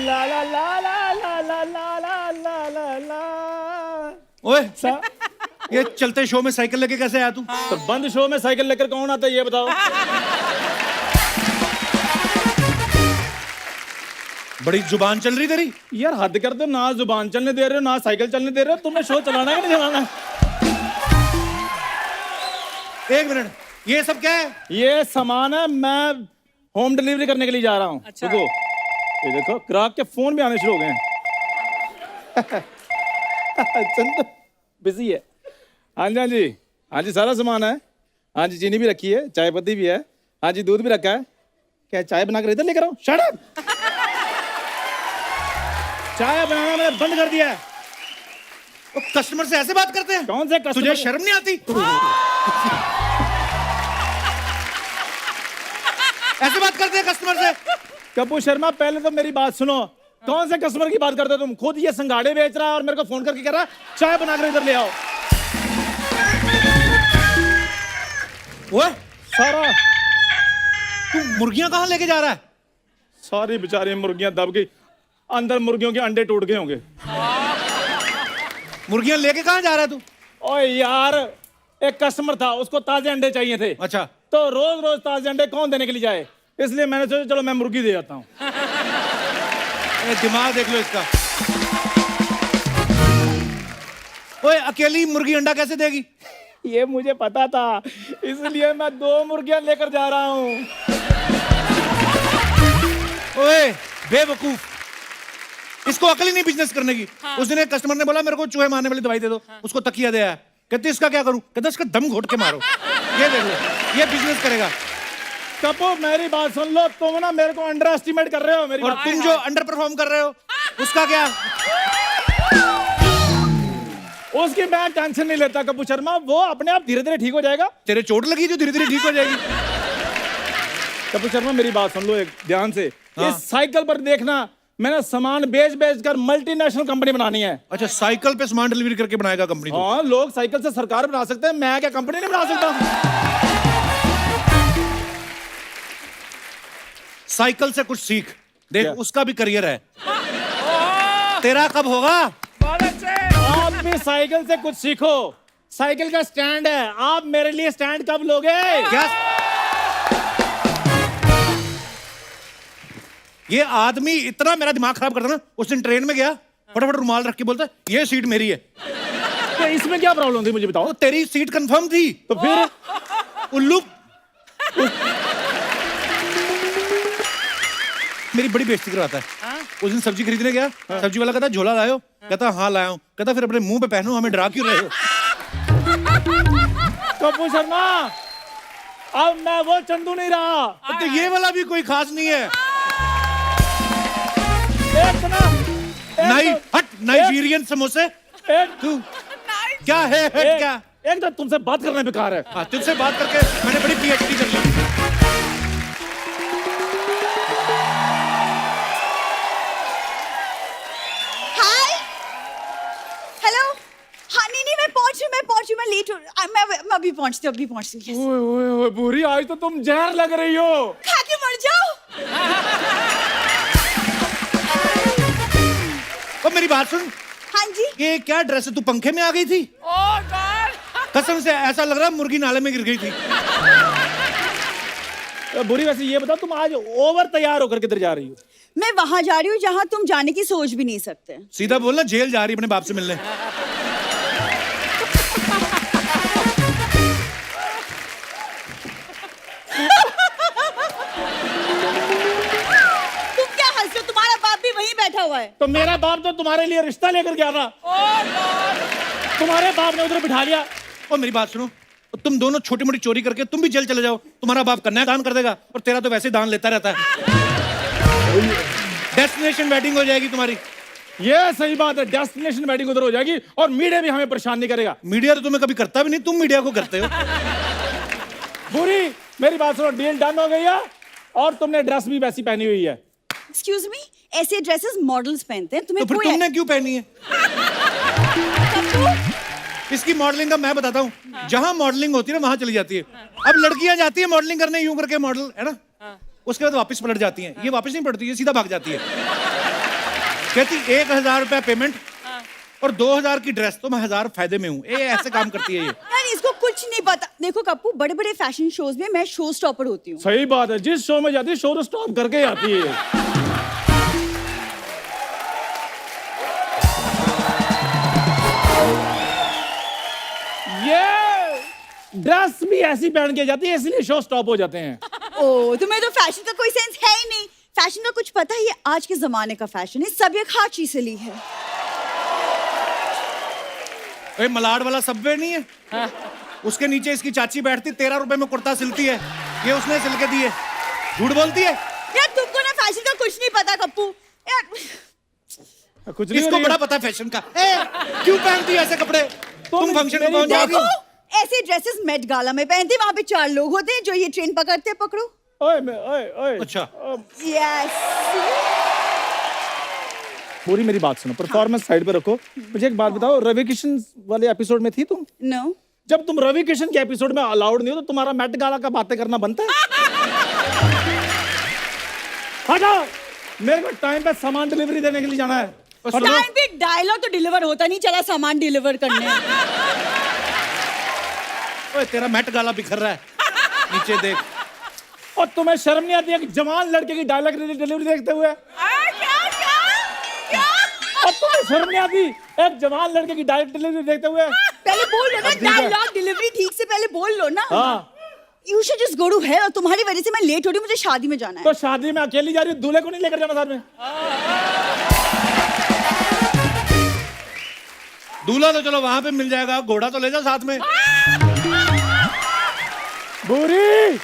ला ला ला ला ला ला ला ला ला ला ला। ओए ये चलते शो में साइकिल लेके कैसे आया तू? तो बंद शो में साइकिल लेकर कौन आता है ये बताओ? बड़ी जुबान चल रही तेरी। यार हद कर दो, ना जुबान चलने दे रहे हो ना साइकिल चलने दे रहे हो। तुम्हें शो चलाना है कि नहीं चलाना? एक मिनट, ये सब क्या है? ये सामान है, मैं होम डिलीवरी करने के लिए जा रहा हूँ। अच्छा। देखो ये देखो, ग्राहक के फोन भी आने शुरू हो गए हैं। चंद बिजी है। हाँ जी हाँ जी हाँ जी, सारा सामान है। हाँ जी, चीनी भी रखी है, चाय पत्ती भी है। हाँ जी, दूध भी रखा है। क्या चाय बनाकर इधर लेकर आओ? Shut up! चाय बनाना मैंने बंद कर दिया है। वो कस्टमर से ऐसे बात करते हैं? कौन से कस्टमर? तुझे शर्म नहीं आती? ऐसे बात करते हैं कस्टमर से? कपूर शर्मा, पहले तो मेरी बात सुनो। कौन से कस्टमर की बात करते हो तुम? खुद ये संगाड़े बेच रहा है और मेरे को फोन करके कह रहा है चाय बनाकर इधर ले आओ। वो सारा तू मुर्गियां कहाँ लेके जा रहा है? सारी बेचारी मुर्गियां दब गई, अंदर मुर्गियों के अंडे टूट गए होंगे। मुर्गियां लेके कहाँ जा रहा है तू? ओए यार, एक कस्टमर था, उसको ताजे अंडे चाहिए थे। अच्छा, तो रोज रोज ताजे अंडे कौन देने के लिए जाए, इसलिए मैंने सोचा चलो मैं मुर्गी दे जाता हूँ। दिमाग देख लो इसका। ओए, अकेली मुर्गी अंडा कैसे देगी? ये मुझे पता था, इसलिए मैं 2 मुर्गियां लेकर जा रहा हूँ। ओए बेवकूफ, इसको अकल ही नहीं बिजनेस करने की। हाँ। उस दिन एक कस्टमर ने बोला मेरे को चूहे मारने वाली दवाई दे दो। उसको तकिया दे आया। कहते इसका क्या करूं? कहते इसका दम घोट के मारो। ये देख लो, ये बिजनेस करेगा। कपूर मेरी बात सुन लो, तुम ना मेरे को अंडर एस्टिमेट कर रहे हो। मेरी और बात तुम जो अंडर परफॉर्म कर रहे हो उसका क्या? उसकी मैं टेंशन नहीं लेता कपूर शर्मा, वो अपने आप धीरे धीरे ठीक हो जाएगा। तेरे चोट लगी जो धीरे धीरे ठीक हो जाएगी। कपूर शर्मा मेरी बात सुन लो एक ध्यान से। हाँ। इस साइकिल पर देखना, मैंने सामान बेच बेच कर मल्टीनेशनल कंपनी बनानी है। अच्छा, साइकिल पे सामान डिलीवरी करके बनाएगा कंपनी? हाँ, लोग साइकिल से सरकार बना सकते हैं, मैं क्या कंपनी नहीं बना सकता? साइकिल से कुछ सीख, देख क्या? उसका भी करियर है। तेरा कब होगा? आप भी साइकिल से कुछ सीखो। साइकिल का स्टैंड है, आप मेरे लिए स्टैंड कब लोगे? क्या? ये आदमी इतना मेरा दिमाग खराब करता ना। उस दिन ट्रेन में गया, फटाफट रुमाल रख के बोलता ये सीट मेरी है। तो इसमें क्या प्रॉब्लम थी मुझे बताओ? तो तेरी सीट कंफर्म थी। तो फिर उल्लू मेरी बड़ी बेइज्जती करवाता है। उस दिन सब्जी खरीदने गया, सब्जी वाला कहता झोला लायो? कहता हाँ लाया हूं। कहता फिर अपने मुंह पे पहनो, हमें डरा क्यों रहे हो? कपूर शर्मा, अब मैं वो चंदू नहीं रहा। तो ये वाला भी कोई खास नहीं है। एक ना हट नाइजीरियन समोसे। तू क्या है? हट क्या? एक तो तुमसे बात करना बेकार है। हाँ, तुमसे बात करके मैंने बड़ी पीएचडी कर ली। हाय, हेलो। हाँ नहीं मैं पहुंच रही, मैं लेट हो। मैं अभी पहुंचती हूँ। ओए ओए ओए बुरी, आज तो तुम जहर लग रही हो। खा के मर जाओ। अब मेरी बात सुन। हाँ जी। ये क्या ड्रेस है? तू पंखे में आ गई थी? कसम से ऐसा लग रहा है मुर्गी नाले में गिर गई थी। बुरी, वैसे ये बताओ तुम आज ओवर तैयार होकर किधर जा रही हो? मैं वहां जा रही हूँ जहां तुम जाने की सोच भी नहीं सकते। सीधा बोलना, जेल जा रही अपने बाप से मिलने। तुम क्या हंस रहे हो? तुम्हारा बाप भी वहीं बैठा हुआ है। तो मेरा बाप तो तुम्हारे लिए रिश्ता लेकर गया था। तुम्हारे बाप ने उधर बिठा लिया। और मेरी बात सुनो, तुम दोनों छोटी मोटी चोरी करके तुम भी जेल चले जाओ, तुम्हारा बाप कन्यादान कर देगा और तेरा तो वैसे दान लेता रहता है। डेस्टिनेशन वेडिंग हो जाएगी तुम्हारी। ये सही बात है, डेस्टिनेशन वेडिंग उधर हो जाएगी और मीडिया भी हमें परेशान नहीं करेगा। मीडिया तो तुम्हें कभी करता भी नहीं, तुम मीडिया को करते हो। बुरी, मेरी बात सुनो, डील डन हो गई है और तुमने ड्रेस भी वैसी पहनी हुई है। एक्सक्यूज मी, ऐसे ड्रेसेस मॉडल्स पहनते हैं, तो तुम्हें फिर कोई तुमने क्यों पहनी है? इसकी मॉडलिंग का मैं बताता हूँ, जहां मॉडलिंग होती है ना वहां चली जाती है। अब लड़कियां जाती है मॉडलिंग करने यूं करके, मॉडल है ना, उसके बाद वापस पलट जाती हैं। ये वापस नहीं पलटती, ये सीधा भाग जाती है। कहती 1000 रुपया पेमेंट और 2000 की ड्रेस, तो मैं 1000 फायदे में हूँ। ये ऐसे काम करती है ये। यार इसको कुछ नहीं पता। देखो कप्पू, बड़े बड़े फैशन शोज में मैं शो स्टॉपर होती हूँ। सही बात है, जिस शो में जाती है शो स्टॉप करके आती है। ये ड्रेस भी ऐसी पहन के जाती है, इसलिए शो स्टॉप हो जाते हैं। ओ, तुम्हें तो फैशन का कोई सेंस है ही नहीं। फैशन का कुछ पता है? ये आज के जमाने का फैशन है, सब ये खाची से ली है। ए, मलाड वाला सबवे नहीं है? उसके नीचे इसकी चाची बैठती, 13 रुपए में कुर्ता सिलती है, ये उसने सिल के दिए। झूठ बोलती है यार तुमको ना फैशन का कुछ नहीं पता कप्पू। यार कुछ नहीं, इसको बड़ा पता है फैशन का। क्यों पहनती है ऐसे कपड़े? तुम फंक्शन में पहुंच जाओगी। देखो ऐसे ड्रेसेस मेट गाला में पहनते, वहां पे 4 लोग होते हैं जो ये ट्रेन पकड़ते हैं, पकड़ो। ओए ओए अच्छा, यस। पूरी मेरी बात सुनो, परफॉर्मेंस साइड पे रखो। मुझे एक बात बताओ, रवि किशन वाले एपिसोड में थी तुम? नो। जब तुम रवि किशन के एपिसोड में अलाउड नहीं हो तो तुम्हारा मेट गाला का बातें करना बनता है? हटा, मेरे को टाइम पे सामान डिलीवरी देने के लिए जाना है। टाइम पे डायलॉग तो डिलीवर होता नहीं, चला सामान डिलीवर करने। ओए तेरा मेट गाला बिखर रहा है, नीचे देख। और तुम्हें शर्म नहीं आती है कि जवान लड़के की डायलॉग डिलीवरी देखते हुए? और तुम्हें शर्म नहीं आती एक जवान लड़के की डायलॉग डिलीवरी देखते हुए? पहले बोल लो ना, डायलॉग डिलीवरी ठीक से पहले बोल लो ना। हाँ, You should just go to hell। और तुम्हारी वजह से मैं लेट हो रही हूँ, मुझे शादी में जाना है। तो शादी में अकेली जा रही हूँ, दूल्हे को नहीं लेकर जाना साथ में? दूल्हा तो चलो वहां पे मिल जाएगा, घोड़ा तो ले जा साथ में। बुरी,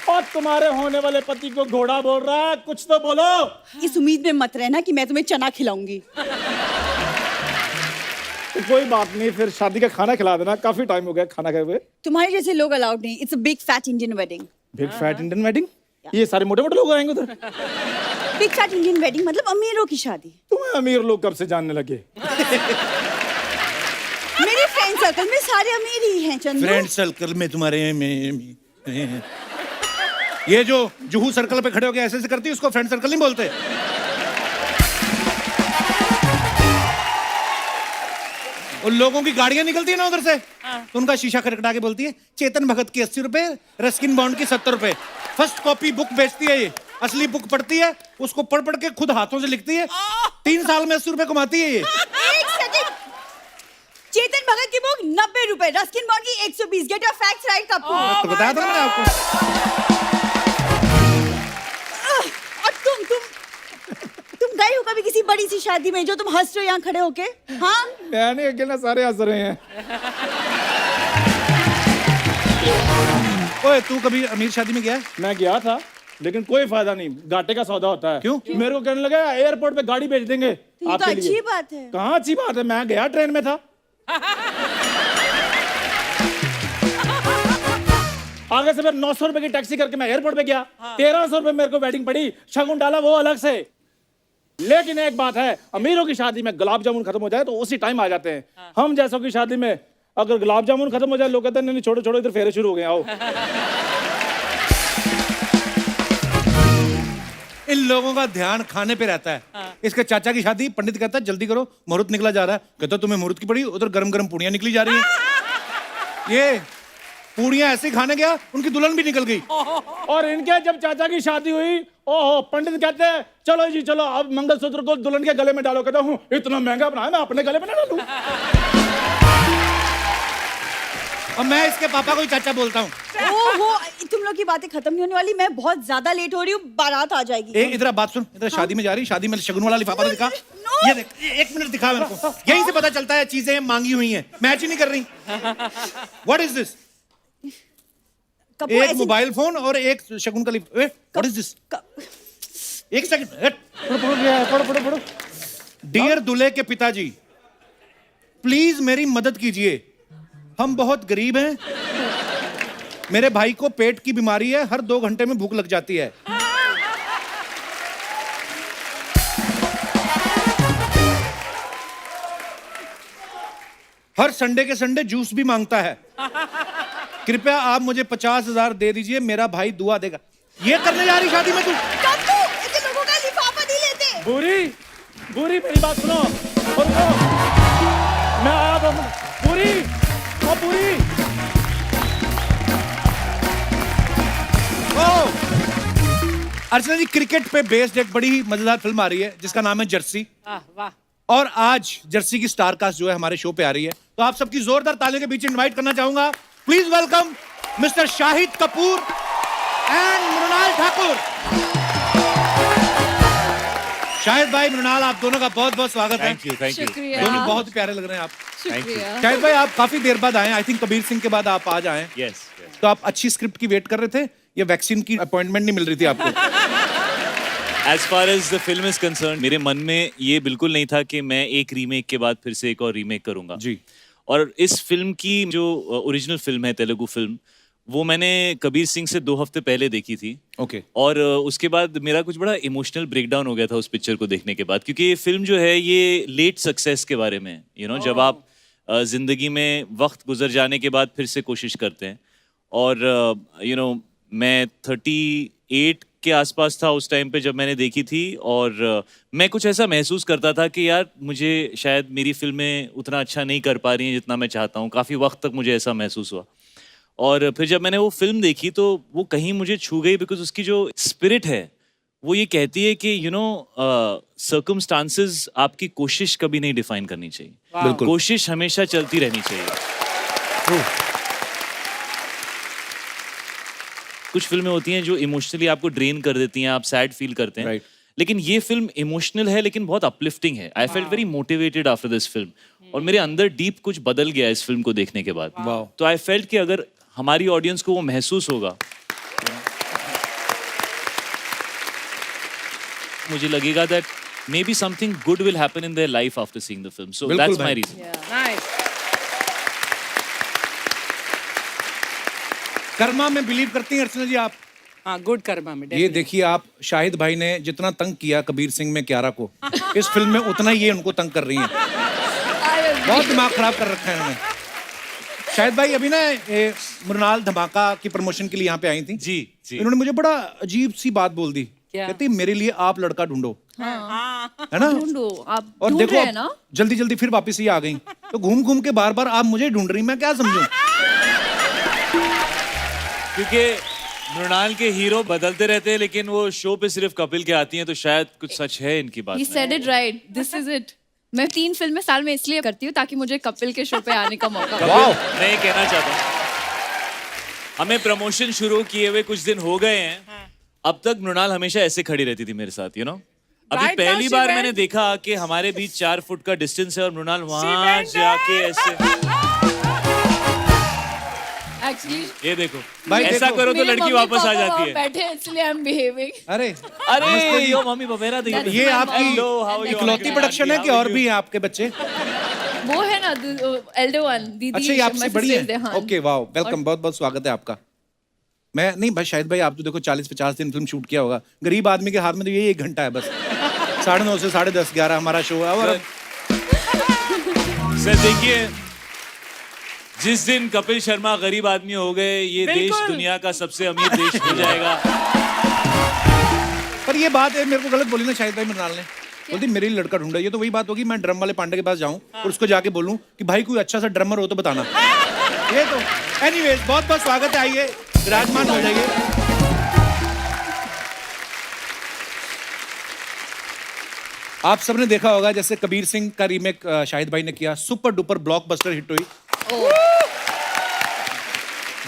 और तुम्हारे होने वाले पति को घोड़ा बोल रहा है, कुछ तो बोलो। इस उम्मीद में मत रहना कि मैं तुम्हें चना खिलाऊंगी। तो कोई बात नहीं, फिर शादी का खाना खिला देना, काफी टाइम हो गया खाना खाए हुए। तुम्हारे जैसे लोग अलाउड नहीं। It's a big fat Indian wedding. Big fat Indian wedding? ये सारे मोटे मोटे लोग आएंगे उधर? बिग फैट इंडियन वेडिंग मतलब अमीरों की शादी। तुम्हें अमीर लोग कब से जानने लगे? मेरे फ्रेंड सर्कल में सारे अमीर ही हैं चंदू। फ्रेंड सर्कल में तुम्हारे ये जो जुहू सर्कल पे खड़े होके ऐसे ऐसे करती है, उसको फ्रेंड सर्कल नहीं बोलते। उन लोगों की गाड़ियां निकलती है ना उधर से, तो उनका शीशा खटखटा के बोलती है, चेतन भगत की 80 रुपए, रस्किन बॉन्ड की 70 रुपए। फर्स्ट कॉपी बुक बेचती है ये, असली बुक पढ़ती है, उसको पढ़ पढ़ के खुद हाथों से लिखती है। 3 साल में 80 रुपए कमाती है ये। एक सेकंड, चेतन भगत की बुक 90 रुपए, रस्किन बॉन्ड की 120। Get your facts right Kappu. तो बताया था मैंने आपको। और तुम गए हो कभी किसी बड़ी सी शादी में जो तुम हंस रहे हो यहाँ खड़े होके? हाँ, मैं नहीं अकेला, सारे हंस रहे हैं। ओए तू कभी अमीर शादी में गया है? मैं गया था, लेकिन कोई फायदा नहीं, घाटे का सौदा होता है। क्यों? मेरे को कहने लगा एयरपोर्ट पे गाड़ी भेज देंगे ये तो आपके अच्छी लिए। बात है। कहाँ अच्छी बात है, मैं गया ट्रेन में था। आगे से फिर 900 रुपए की टैक्सी करके मैं एयरपोर्ट पे गया। 1300 रुपए मेरे को वेडिंग पड़ी, शगुन डाला वो अलग से। लेकिन एक बात है, अमीरों की शादी में गुलाब जामुन खत्म हो जाए तो उसी टाइम आ जाते हैं। हम जैसों की शादी में अगर गुलाब जामुन खत्म हो जाए, लोग कहते हैं नहीं छोड़ो छोड़ो, इधर फेरे शुरू हो गए, आओ। इन लोगों का ध्यान खाने पे रहता है। इसके चाचा की शादी, पंडित कहता है जल्दी करो, मुहूर्त निकला जा रहा है। कहता तुम्हें मुहूर्त की पड़ी, उधर गरम गरम पूड़ियां निकली जा रही हैं। ये पूड़ियां ऐसे ही खाने गया, उनकी दुल्हन भी निकल गई। और इनके जब चाचा की शादी हुई, ओहो, पंडित कहते हैं चलो जी चलो, अब मंगलसूत्र को दुल्हन के गले में डालो। कहता हूँ इतना महंगा बनाया, मैं अपने गले में ना डालूं। और मैं इसके पापा को ही चाचा बोलता हूँ। ओहो, तुम लोग की बातें खत्म नहीं होने वाली। मैं बहुत ज्यादा लेट हो रही हूँ, बारात आ जाएगी। इधर बात सुन, इधर शादी में जा रही, शादी में शगुन वाला लिफाफा तो दिखा। No. ये देख, 1 मिनट दिखा मेरे को। यहीं से पता चलता है चीजें मांगी हुई हैं, मैच ही नहीं कर रही। What is this? कप्पू, एक ऐसी- मोबाइल फोन और एक शगुन का लिफाफा। What is this? एक सेकंड। पढ़ो। डियर दूल्हे के पिताजी, प्लीज मेरी मदद कीजिए, हम बहुत गरीब हैं। मेरे भाई को पेट की बीमारी है, हर 2 घंटे में भूख लग जाती है। हर संडे के संडे जूस भी मांगता है। कृपया आप मुझे 50,000 दे दीजिए, मेरा भाई दुआ देगा। ये करने जा रही शादी में तू? कब तू इतने लोगों का लिफाफा नहीं लेते? बुरी मेरी बात सुनो और रुको। मैं आया था बुरी। अर्चना जी, क्रिकेट पे बेस्ड एक बड़ी मजेदार फिल्म आ रही है जिसका नाम है जर्सी। वाह। और आज जर्सी की स्टार कास्ट जो है हमारे शो पे आ रही है, तो आप सबकी जोरदार तालियों के बीच इनवाइट करना चाहूंगा। Please welcome mister Shahid Kapoor and Mrunal Thakur. Shahid भाई, मृणाल, आप दोनों का बहुत बहुत स्वागत है। Thank you. शुक्रिया। दोनों बहुत प्यारे लग रहे हैं आप। शुक्रिया। शाहिद भाई, आप काफी देर बाद आए, आई थिंक कबीर सिंह के बाद आप आज आए। यस। तो आप अच्छी स्क्रिप्ट की वेट कर रहे थे या वैक्सीन की अपॉइंटमेंट नहीं मिल रही थी आपको? As far as the film is concerned, मेरे मन में ये बिल्कुल नहीं था कि मैं एक रीमेक के बाद फिर से एक और रीमेक करूंगा। जी। और इस फिल्म की जो ओरिजिनल फिल्म है, तेलुगु फिल्म, वो मैंने कबीर सिंह से 2 हफ्ते पहले देखी थी। ओके। और उसके बाद मेरा कुछ बड़ा इमोशनल ब्रेकडाउन हो गया था उस पिक्चर को देखने के बाद, क्योंकि ये फिल्म जो है ये लेट सक्सेस के बारे में, जब आप जिंदगी में वक्त गुजर जाने के बाद फिर से कोशिश करते हैं। और मैं 38 के आसपास था उस टाइम पे जब मैंने देखी थी, और मैं कुछ ऐसा महसूस करता था कि यार मुझे शायद मेरी फिल्में उतना अच्छा नहीं कर पा रही हैं जितना मैं चाहता हूँ। काफ़ी वक्त तक मुझे ऐसा महसूस हुआ। और फिर जब मैंने वो फिल्म देखी तो वो कहीं मुझे छू गई, बिकॉज उसकी जो स्पिरिट है वो ये कहती है कि सर्कमस्टांसेस आपकी कोशिश कभी नहीं डिफाइन करनी चाहिए। बिल्कुल। कोशिश हमेशा चलती रहनी चाहिए। कुछ फिल्में होती हैं जो इमोशनली आपको ड्रेन कर देती हैं, आप सैड फील करते हैं। Right. लेकिन ये फिल्म इमोशनल है लेकिन बहुत अपलिफ्टिंग है। I felt very motivated after this film, और मेरे अंदर डीप कुछ बदल गया इस फिल्म को देखने के बाद। Wow. तो आई फेल्ट कि अगर हमारी ऑडियंस को वो महसूस होगा, मुझे लगेगा that maybe something good will happen in their life after seeing the film. So बिल्कुल दैट्स भाई। My reason. नाइस। कर्मा में बिलीव करती हैं अर्चना जी आप? हाँ, गुड कर्मा में। ये देखिए, आप शाहिद भाई ने जितना तंग किया कबीर सिंह में कियारा को, इस फिल्म में उतना ही ये उनको तंग कर रही हैं। बहुत दिमाग खराब कर रखा है इन्होंने। शाहिद भाई, अभी ना ये मृणाल धमाका की प्रमोशन के लिए यहाँ पे आई थी। जी जी। इन्होंने मुझे बड़ा अजीब सी बात बोल दी। क्या? कहती मेरे लिए आप लड़का ढूंढो। है ना? ढूंढो, आप और ढूंढ देखो रहे हैं ना? जल्दी जल्दी फिर वापस ही आ गई। तो घूम घूम के बार बार आप मुझे ढूंढ रही, मैं क्या समझूं? क्योंकि मृणाल के हीरो बदलते रहते हैं, लेकिन वो शो पे सिर्फ कपिल के आती हैं, तो शायद कुछ सच है इनकी बात He में। said it right. This is it. मैं 3 फिल्में साल में इसलिए करती हूँ ताकि मुझे कपिल के शो पे आने का मौका मिले। कपिल, मैं ये कहना चाहता हूँ, हमें प्रमोशन शुरू किए हुए कुछ दिन हो गए हैं। अब तक मृणाल हमेशा ऐसे खड़ी रहती थी मेरे साथ, अभी Right now पहली she बार went- मैंने देखा कि हमारे बीच 4 फुट का डिस्टेंस है और मृणाल वहां went जाके ऐसे, Actually, ये देखो भाई ऐसा देखो। करो तो मेरे लड़की मम्मी वापस आ पापा जाती वहाँ है। बैठे हैं, इसलिए I'm behaving. अरे अरे यो मम्मी पपेरा दी That's ये my आपकी mom. Hello, how are you? इकलौती प्रोडक्शन है कि और भी हैं आपके बच्चे? वो है ना elder one, दीदी. अच्छा, ये आपसे my बड़ी sister, है? हाँ। ओके, वाओ, वेलकम, बहुत बहुत स्वागत है आपका। मैं नहीं भाई, शाहिद भाई, आप तो देखो 40-50 दिन फिल्म शूट किया होगा। गरीब आदमी के हाथ में तो यही 1 घंटा है बस। 9:30 से 10:30, 11 हमारा शो है। और सर देखिए, जिस दिन कपिल शर्मा गरीब आदमी हो गए, ये देश बिल्कुल। दुनिया का सबसे अमीर देश हो जाएगा। पर ये बात है, मेरे को गलत बोली ना शाहिद भाई मृणाल ने। बोलती मेरे लिए लड़का ढूंढा। ये तो वही बात होगी, मैं ड्रम वाले पांडे के पास जाऊं और उसको जाके बोलूं कि भाई कोई अच्छा सा ड्रमर हो तो बताना। ये तो एनीवेज, बहुत बहुत स्वागत है। आइए, विराजमान हो जाइए। आप सबने देखा होगा जैसे कबीर सिंह का रीमेक शाहिद भाई ने किया, सुपर डुपर ब्लॉकबस्टर हिट हुई।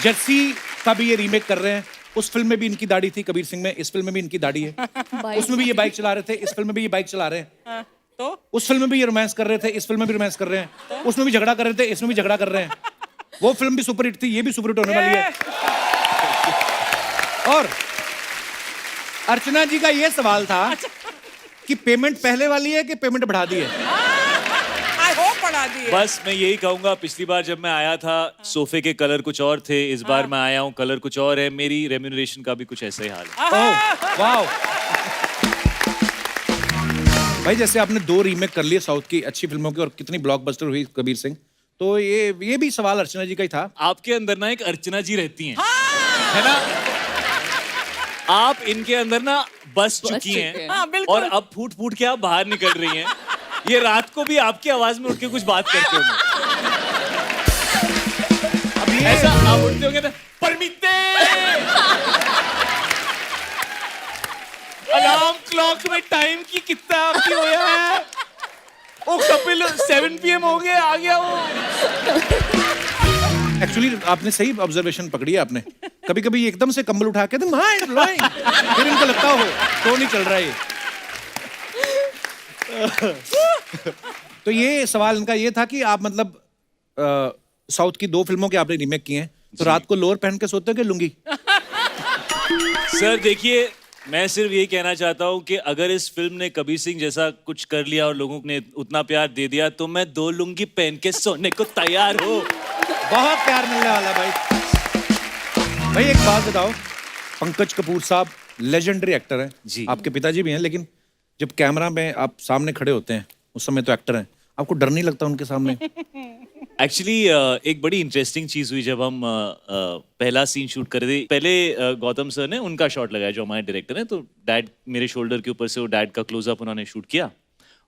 जर्सी का भी ये रीमेक कर रहे हैं। उस फिल्म में भी इनकी दाढ़ी थी कबीर सिंह में, इस फिल्म में भी इनकी दाढ़ी है। उसमें भी ये बाइक चला रहे थे, इस फिल्म में भी ये बाइक चला रहे हैं। तो उस फिल्म में भी ये रोमांस कर रहे थे, इस फिल्म में भी रोमांस कर रहे हैं। उसमें भी झगड़ा कर रहे थे, इसमें भी झगड़ा कर रहे हैं। वो फिल्म भी सुपर हिट थी, ये भी सुपर हिट होने वाली है। और अर्चना जी का ये सवाल था कि पेमेंट पहले वाली है कि पेमेंट बढ़ा दी है? आई होप पढ़ा दी है। बस मैं यही कहूंगा, पिछली बार जब मैं आया था सोफे के कलर कुछ और थे, इस बार मैं आया हूँ कलर कुछ और है। मेरी रेम्यूनरेशन का भी कुछ ऐसा ही हाल है। Oh wow. भाई जैसे आपने 2 रीमेक कर लिए साउथ की अच्छी फिल्मों की और कितनी ब्लॉकबस्टर हुई कबीर सिंह, तो ये भी सवाल अर्चना जी का ही था। आपके अंदर ना एक अर्चना जी रहती हैं, है ना? आप इनके अंदर ना बस चुकी चुके हैं हैं। हाँ, बिल्कुल। और अब फूट फूट के आप बाहर निकल रही हैं। ये रात को भी आपकी आवाज में उठ के कुछ बात करते होंगे। अब ये ऐसा आप उठते होंगे ना, परमिते अलार्म क्लॉक में टाइम की कितना आपकी होया है? ओ कपिल 7 PM हो गया, आ गया वो। एक्चुअली आपने सही ऑब्जर्वेशन पकड़ी है आपने। कभी कभी एकदम से कंबल उठा के माइंड ब्लोइंग, फिर इनको लगता हो तो नहीं चल रहा है ये। तो ये सवाल इनका ये था कि आप मतलब साउथ की 2 फिल्मों के आपने रीमेक किए हैं, तो रात को लोअर पहन के सोते हो कि लुंगी? सर देखिए, मैं सिर्फ ये कहना चाहता हूँ कि अगर इस फिल्म ने कबीर सिंह जैसा कुछ कर लिया और लोगों ने उतना प्यार दे दिया तो मैं 2 लुंगी पहन के सोने को तैयार हूँ। बहुत प्यार मिलने वाला भाई। भाई एक बात बताओ, पंकज कपूर साहब लेजेंडरी एक्टर हैं जी। आपके पिताजी भी हैं, लेकिन जब कैमरा में आप सामने खड़े होते हैं उस समय तो एक्टर हैं, आपको डर नहीं लगता उनके सामने? एक्चुअली एक बड़ी इंटरेस्टिंग चीज हुई जब हम पहला सीन शूट कर रहे थे। पहले गौतम सर ने उनका शॉट लगाया जो हमारे डायरेक्टर हैं, तो डैड मेरे शोल्डर के ऊपर से वो डैड का क्लोजअप उन्होंने शूट किया,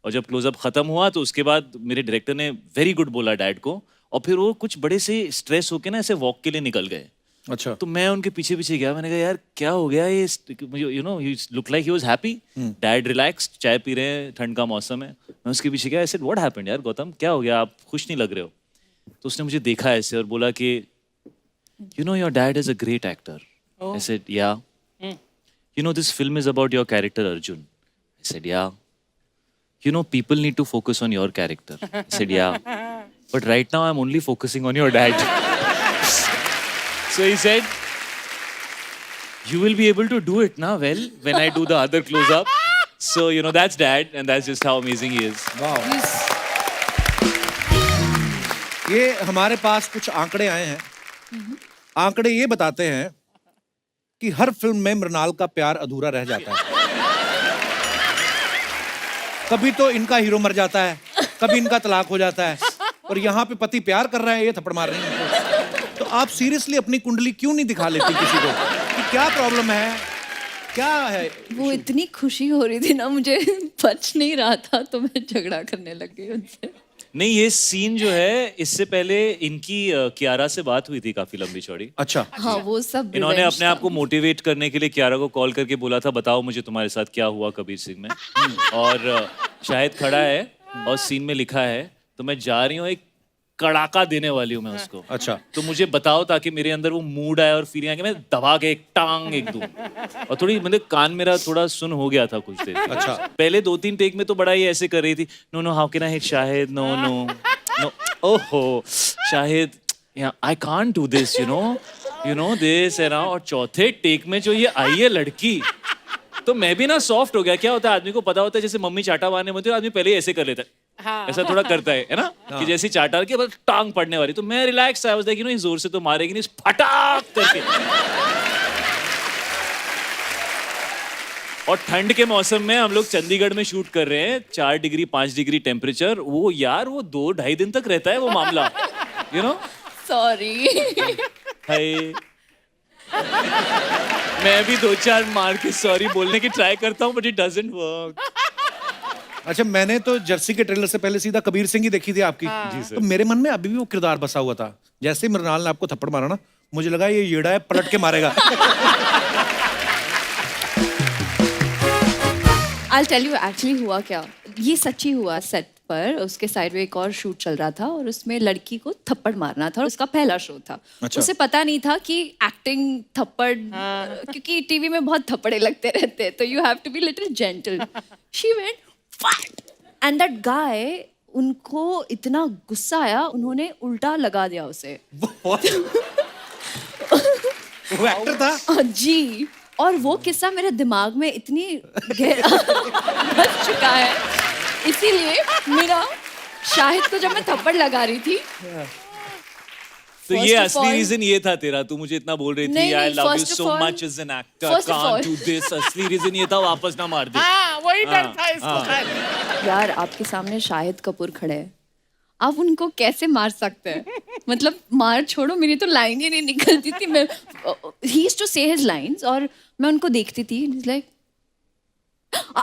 और जब क्लोजअप खत्म हुआ तो उसके बाद मेरे डायरेक्टर ने वेरी गुड बोला डैड को, और फिर वो कुछ बड़े से स्ट्रेस होके ना ऐसे वॉक के लिए निकल गए। अच्छा। तो मैं उनके पीछे पीछे गया, मैंने कहा यार क्या हो गया ये, you know he look like he was happy, dad relaxed, चाय पी रहे हैं, ठंड का मौसम है। मैं उसके पीछे गया, आई सेड व्हाट हैपेंड यार गौतम, क्या हो गया, आप खुश नहीं लग रहे हो? तो उसने मुझे देखा ऐसे और बोला कि you know your dad is a great actor. I said yeah. You know this film is about your character Arjun. I said yeah. You know people need to focus on your character. I said yeah, but right now I am only focusing on your dad. So he said, you will be able to do it now well when I do the other close up. So, you know, that's dad and that's just how amazing he is. वाह। ये हमारे पास कुछ आंकड़े आए हैं। आंकड़े ये बताते हैं कि हर फिल्म में मृणाल का प्यार अधूरा रह जाता है। कभी तो इनका हीरो मर जाता है, कभी इनका तलाक हो जाता है, और यहाँ पे पति प्यार कर रहा है, ये थप्पड़ मार रही है। तो आप सीरियसली अपनी कुंडली क्यों नहीं दिखा लेती किसी को कि क्या प्रॉब्लम है, क्या है? वो इतनी खुशी हो रही थी ना, मुझे बच नहीं रहा था, तो मैं झगड़ा करने लग गई उनसे। नहीं, ये सीन जो है इससे पहले इनकी कियारा से बात हुई थी काफी लंबी चौड़ी। अच्छा। हाँ, वो सब इन्होंने revenge अपने आप को था। मोटिवेट करने के लिए कियारा को कॉल करके बोला था बताओ मुझे तुम्हारे साथ क्या हुआ कबीर सिंह में। और शाहिद खड़ा है और सीन में लिखा है, तो मैं जा रही हूँ, एक कड़ाका देने वाली हूँ मैं उसको। अच्छा। तो मुझे बताओ ताकि मेरे अंदर वो मूड आए और फीलिंग आए कि मैं दबा के एक टांग एक दूं। और थोड़ी मतलब कान मेरा थोड़ा सुन हो गया था कुछ देर। अच्छा। पहले 2-3 टेक में तो बड़ा ही ऐसे कर रही थी, no no how can I hit Shahid, no no no, ओहो Shahid I can't do this, you know this है ना। और चौथे टेक में जो ये आई है लड़की, तो मैं भी ना सॉफ्ट हो गया। क्या होता है, आदमी को पता होता है जैसे मम्मी चाटा मारने में होती है, आदमी पहले ही ऐसे कर लेता है। हाँ। ऐसा थोड़ा करता है ना, कि जैसे चाटा के बस टांग पड़ने वाली, तो मैं relax I was like you know जोर से तो मारेगी नहीं, फटाक करके। और ठंड के मौसम में हम लोग चंडीगढ़ में शूट कर रहे हैं, 4 डिग्री 5 डिग्री टेम्परेचर। वो यार वो 2-2.5 दिन तक रहता है वो मामला, यू नो। सॉरी। हाय, मैं भी 2-4 मार के सॉरी बोलने की ट्राई करता हूँ, बट इट डजंट वर्क। अच्छा, मैंने तो जर्सी के ट्रेलर से पहले सीधा कबीर सिंह ही देखी थी आपकी। जी सर। तो मेरे मन में अभी भी वो किरदार बसा हुआ था। जैसे ही मृणाल ने आपको थप्पड़ मारा ना, मुझे लगा ये येड़ा है, पलट के मारेगा। I'll tell you एक्चुअली हुआ क्या, ये सच्ची हुआ। सेट पर उसके साइड में एक और शूट चल रहा था और उसमें लड़की को थप्पड़ मारना था और उसका पहला शो था। अच्छा। उसे पता नहीं था कि एक्टिंग थप्पड़, क्योंकि टीवी में बहुत थप्पड़े लगते रहते हैं, तो you have to be little gentle. She went फट एंड दैट गाय, उनको इतना गुस्सा आया, उन्होंने उल्टा लगा दिया उसे। वो एक्टर था? जी। और वो किस्सा मेरे दिमाग में इतनी गहरा बस चुका है, इसीलिए मेरा शाहिद को जब मैं थप्पड़ लगा रही थी, तो First ये of असली all- रीजन ये था तेरा, तू मुझे इतना बोल रही थी नहीं, आई नहीं, love you first of so all- much as an actor, first of can't all- do this. असली रीजन ये था वापस ना मार दे। हाँ, वही डर हाँ, था इसको हाँ। शायद। यार आपके सामने शाहिद कपूर खड़े हैं, आप उनको कैसे मार सकते हैं? मतलब मार छोड़ो, मेरी तो लाइन ही नहीं निकलती थी। मैं ही यूज्ड टू से हिज लाइंस और मैं उनको देखती थी, लाइक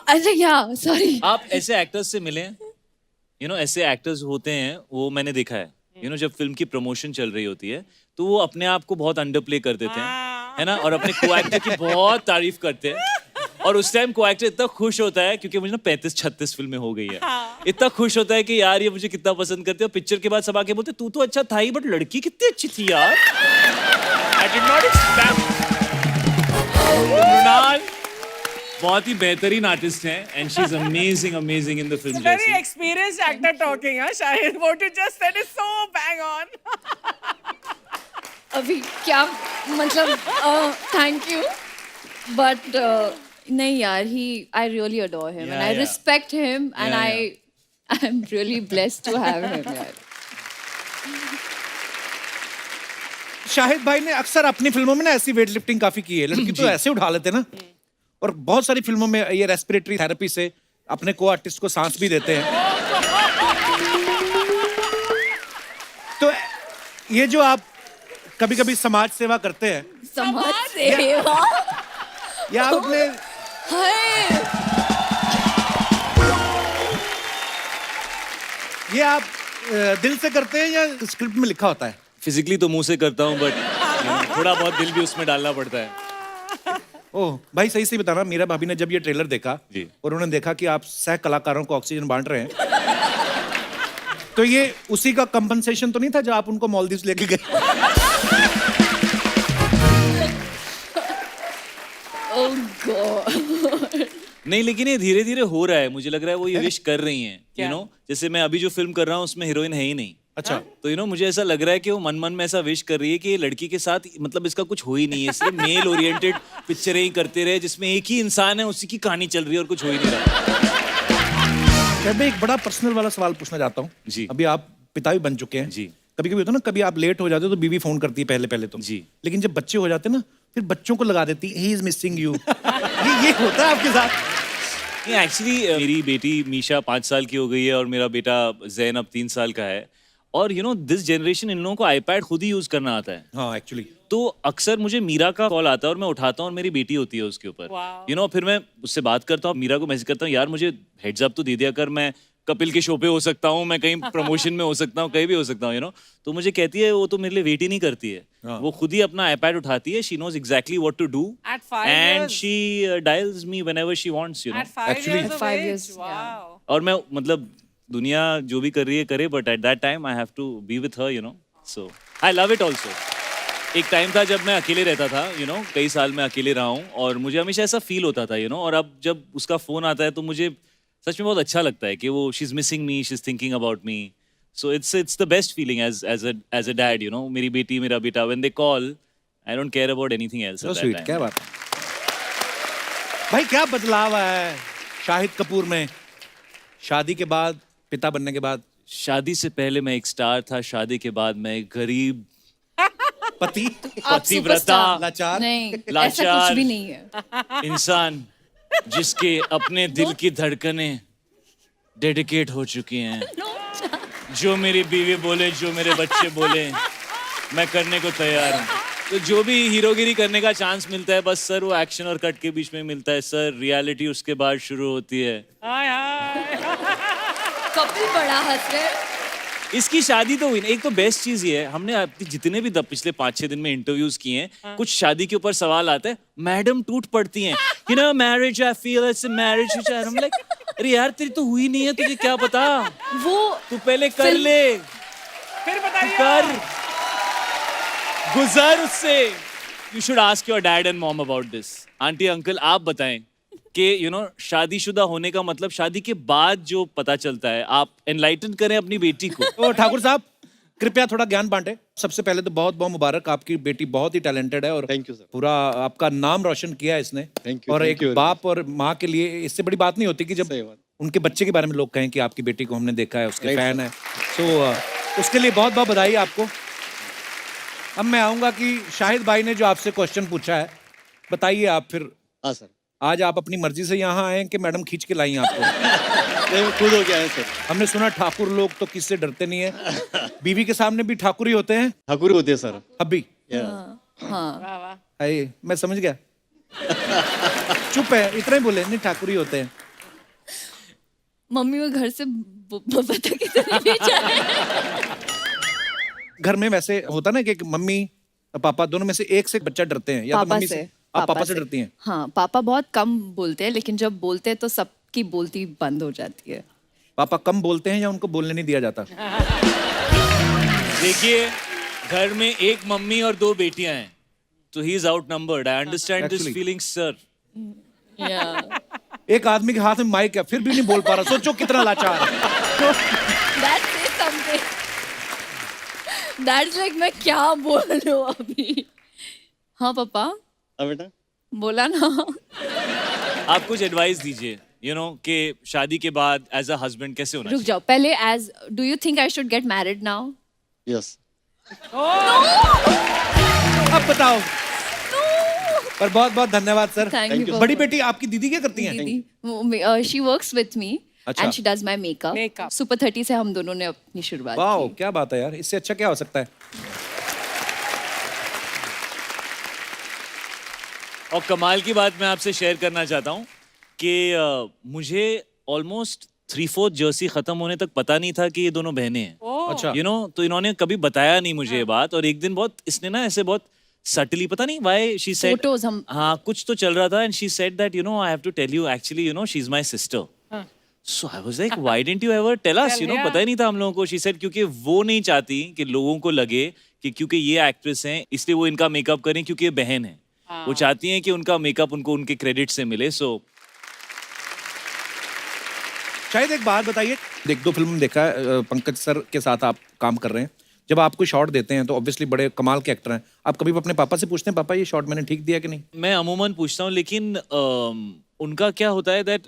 अरे या सॉरी। आप ऐसे एक्टर्स से मिले हैं? ऐसे एक्टर्स होते हैं, वो मैंने देखा है। जब फिल्म की प्रमोशन चल रही होती है तो वो अपने आप को बहुत अंडर प्ले कर देते हैं, है ना, और अपने को एक्टर की बहुत तारीफ करते हैं। और उस टाइम को एक्टर इतना खुश होता है, क्योंकि मुझे ना 35-36 फिल्में हो गई है, इतना खुश होता है कि यार ये मुझे कितना पसंद करते हैं। और पिक्चर के बाद सब आके बोलते तू तो अच्छा था ही, बट लड़की कितनी अच्छी थी यार। I did not expect. Mrunal बहुत ही बेहतरीन आर्टिस्ट हैं, and she is amazing amazing in the film. Very experienced actor talking, huh, Shahid? What you just said is so bang on. अभी क्या मतलब थैंक यू बट नहीं यार, he I really adore him and I respect him and I am really blessed to have him यार। शाहिद भाई ने अक्सर अपनी फिल्मों में ना ऐसी वेट लिफ्टिंग काफी की है, लड़की तो ऐसे उठा लेते ना, और बहुत सारी फिल्मों में ये रेस्पिरेटरी थेरेपी से अपने को आर्टिस्ट को सांस भी देते हैं। तो ये जो आप कभी कभी समाज सेवा करते हैं, समाज सेवा या आप अपने हाय ये आप दिल से करते हैं या स्क्रिप्ट में लिखा होता है? फिजिकली तो मुंह से करता हूँ, बट थोड़ा बहुत दिल भी उसमें डालना पड़ता है। ओह भाई, सही से बताना, मीरा भाभी ने जब ये ट्रेलर देखा जी। और उन्होंने देखा कि आप सह कलाकारों को ऑक्सीजन बांट रहे हैं, तो ये उसी का कंपनसेशन तो नहीं था जो आप उनको मालदीव्स लेके गए? ओह गॉड। नहीं, लेकिन ये धीरे धीरे हो रहा है। मुझे लग रहा है वो ये विश कर रही हैं, जैसे मैं अभी जो फिल्म कर रहा हूँ उसमें हीरोइन है ही नहीं। अच्छा। तो मुझे ऐसा लग रहा है कि वो मन मन में ऐसा विश कर रही है कि ये लड़की के साथ मतलब इसका कुछ हो ही नहीं है, सिर्फ मेल ओरिएंटेड पिक्चरें ही करते रहे जिसमें एक ही इंसान है, उसी की कहानी चल रही है और कुछ हो ही नहीं रहा। मैं एक बड़ा पर्सनल वाला सवाल पूछना चाहता हूँ जी। अभी आप पिता भी बन चुके हैं जी। कभी कभी होता है ना, कभी आप लेट हो जाते हो तो बीवी फोन करती है पहले पहले तो जी। लेकिन जब बच्चे हो जाते हैं ना, फिर बच्चों को लगा देती है ही इज मिसिंग यू। ये होता है आपके साथ? एक्चुअली मेरी बेटी मीशा 5 साल की हो गई है और मेरा बेटा जैन अब 3 साल का है। और दिस जनरेशन इन लोगों को आईपैड खुद ही यूज करना आता है। हाँ एक्चुअली। तो अक्सर मुझे मीरा का कॉल आता है और मैं उठाता हूँ और मेरी बेटी होती है उसके ऊपर। फिर मैं उससे बात करता हूँ, मीरा को मैसेज करता हूँ, यार मुझे हेड्स अप तो दे दिया कर, मैं कपिल के शो पे हो सकता हूँ, मैं कहीं प्रमोशन में हो सकता हूँ, कहीं भी हो सकता हूँ। तो मुझे कहती है वो तो मेरे लिए वेट ही नहीं करती है, वो खुद ही अपना आईपैड उठाती है। She knows exactly what to do At 5 and years. She dials me whenever she wants. At 5 Actually- years of 5 age. years, Wow. और मैं मतलब दुनिया जो भी कर रही है करे, but at that time I have to be with her, so I love it also. एक टाइम था जब मैं अकेले रहता था, कई साल मैं अकेले रहा हूँ और मुझे हमेशा ऐसा फील होता था, और अब जब उसका फोन आता है तो मुझे सच में बहुत अच्छा लगता है कि वो she is missing me, she is thinking about me. So it's the best feeling as a dad, मेरी बेटी मेरा बेटा, when they call I don't care about anything else. So sweet, क्या बात है भाई, क्या बदलाव आया है शाहिद कपूर में शादी के बाद, पिता बनने के बाद? शादी से पहले मैं एक स्टार था, शादी के बाद मैं एक गरीब पति, आप पतिव्रता, superstar। लाचार, नहीं, ऐसा लाचार कुछ भी नहीं है। इंसान जिसके अपने दिल की धड़कनें डेडिकेट हो चुकी हैं। जो मेरी बीवी बोले, जो मेरे बच्चे बोले, मैं करने को तैयार हूँ। तो जो भी हीरोगिरी करने का चांस मिलता है, बस सर वो एक्शन और कट के बीच में मिलता है सर, रियलिटी उसके बाद शुरू होती है। Hi, hi. कपिल बड़ा हंस रहे हैं। इसकी शादी तो हुई ना। एक तो बेस्ट चीज ये है, हमने अपनी जितने भी पिछले 5-6 दिन में इंटरव्यूज किए हैं, कुछ शादी के ऊपर सवाल आते हैं, मैडम टूट पड़ती हैं, marriage I feel it's a marriage which I am like, अरे यार तेरी तो हुई नहीं है, तुझे क्या पता, वो तू पहले कर ले, फिर बताइए। कर, गुजर उससे। You should ask your dad and mom about this. Aunty uncle आप बताएं कि शादीशुदा होने का मतलब शादी के बाद जो पता चलता है, आप एनलाइटन करें अपनी बेटी को। तो ठाकुर साहब कृपया थोड़ा ज्ञान बांटे। सबसे पहले तो बहुत बहुत मुबारक, आपकी बेटी बहुत ही टैलेंटेड है और Thank you, sir. पूरा आपका नाम रोशन किया है इसने। Thank you, और thank एक you very बाप और माँ के लिए इससे बड़ी बात नहीं होती कि जब सही बात। उनके बच्चे के बारे में लोग कहें कि आपकी बेटी को हमने देखा है, उसके Right, फैन है। तो उसके लिए बहुत बहुत बधाई आपको। अब मैं आऊंगा कि शाहिद भाई ने जो आपसे क्वेश्चन पूछा है, बताइए आप फिर। हाँ सर, आज आप अपनी मर्जी से यहाँ आए कि मैडम खींच के लाई आपको? नहीं, मैं खुद हो गया है सर। हमने सुना ठाकुर लोग तो किससे डरते नहीं है। बीवी के सामने भी ठाकुर ही होते हैं ठाकुर होते हैं सर। अब भी? हाँ अरे मैं समझ गया। चुप है, इतना ही बोले, नहीं ठाकुर ही होते हैं। मम्मी वो घर से पता कितनी भी जाए। घर में वैसे होता ना कि मम्मी पापा दोनों में से एक से बच्चा डरते हैं, या तो पापा मम्मी से। से। आप पापा से डरती हैं? हाँ, पापा बहुत कम बोलते हैं, लेकिन जब बोलते हैं तो सबकी बोलती बंद हो जाती है। पापा कम बोलते हैं या उनको बोलने नहीं दिया जाता? देखिए, घर में एक मम्मी और 2 बेटियां हैं, तो he is out numbered. I understand this Actually. Feeling sir. एक आदमी के हाथ में माइक है, फिर भी नहीं बोल पा रहा। सोचो कितना लाचार है। That says something. That's like मैं क्या बोल रहा हूँ अभी। हाँ पापा, हाँ बेटा। बोला ना। आप कुछ एडवाइस दीजिए, यू नो, कि शादी के बाद एज अ हस्बैंड कैसे होना रुक चाहिए? जाओ, पहले as do you think I should get married now? Yes. अब बताओ। पर बहुत बहुत धन्यवाद सर। Thank you, बड़ी Papa. बेटी आपकी दीदी क्या करती हैं? दीदी, शी वर्क्स विथ मी अच्छा। And she does my makeup. Makeup. Super 30 से हम दोनों ने अपनी शुरुआत वाओ, की। क्या बात है यार, इससे अच्छा क्या हो सकता है? और कमाल की बात मैं आपसे शेयर करना चाहता हूँ कि मुझे ऑलमोस्ट 3/4 जर्सी खत्म होने तक पता नहीं था कि ये दोनों बहनें हैं। अच्छा। यू नो, तो इन्होंने कभी बताया नहीं मुझे ये बात, और एक दिन बहुत इसने ना ऐसे बहुत सटली, पता नहीं व्हाई शी सेड, Photos हम- हाँ कुछ तो चल रहा था, and she said that you know I have to tell you, actually you know she is my sister. So I was like why didn't you ever tell us, you know, पता ही नहीं था हम लोगों को। शी सेड क्योंकि वो नहीं चाहती कि लोगों को लगे कि क्योंकि ये एक्ट्रेस हैं इसलिए वो इनका मेकअप करें, क्योंकि ये बहन है। वो चाहती हैं कि उनका मेकअप उनको उनके क्रेडिट से मिले। सो शायद एक बात बताइए, एक 2 फिल्म देखा है पंकज सर के साथ आप काम कर रहे हैं। जब आपको शॉट देते हैं तो ऑब्वियसली बड़े कमाल के एक्टर हैं, आप कभी अपने पापा से पूछते हैं पापा ये शॉट मैंने ठीक दिया कि नहीं? मैं अमूमन पूछता हूँ, लेकिन उनका क्या होता है दैट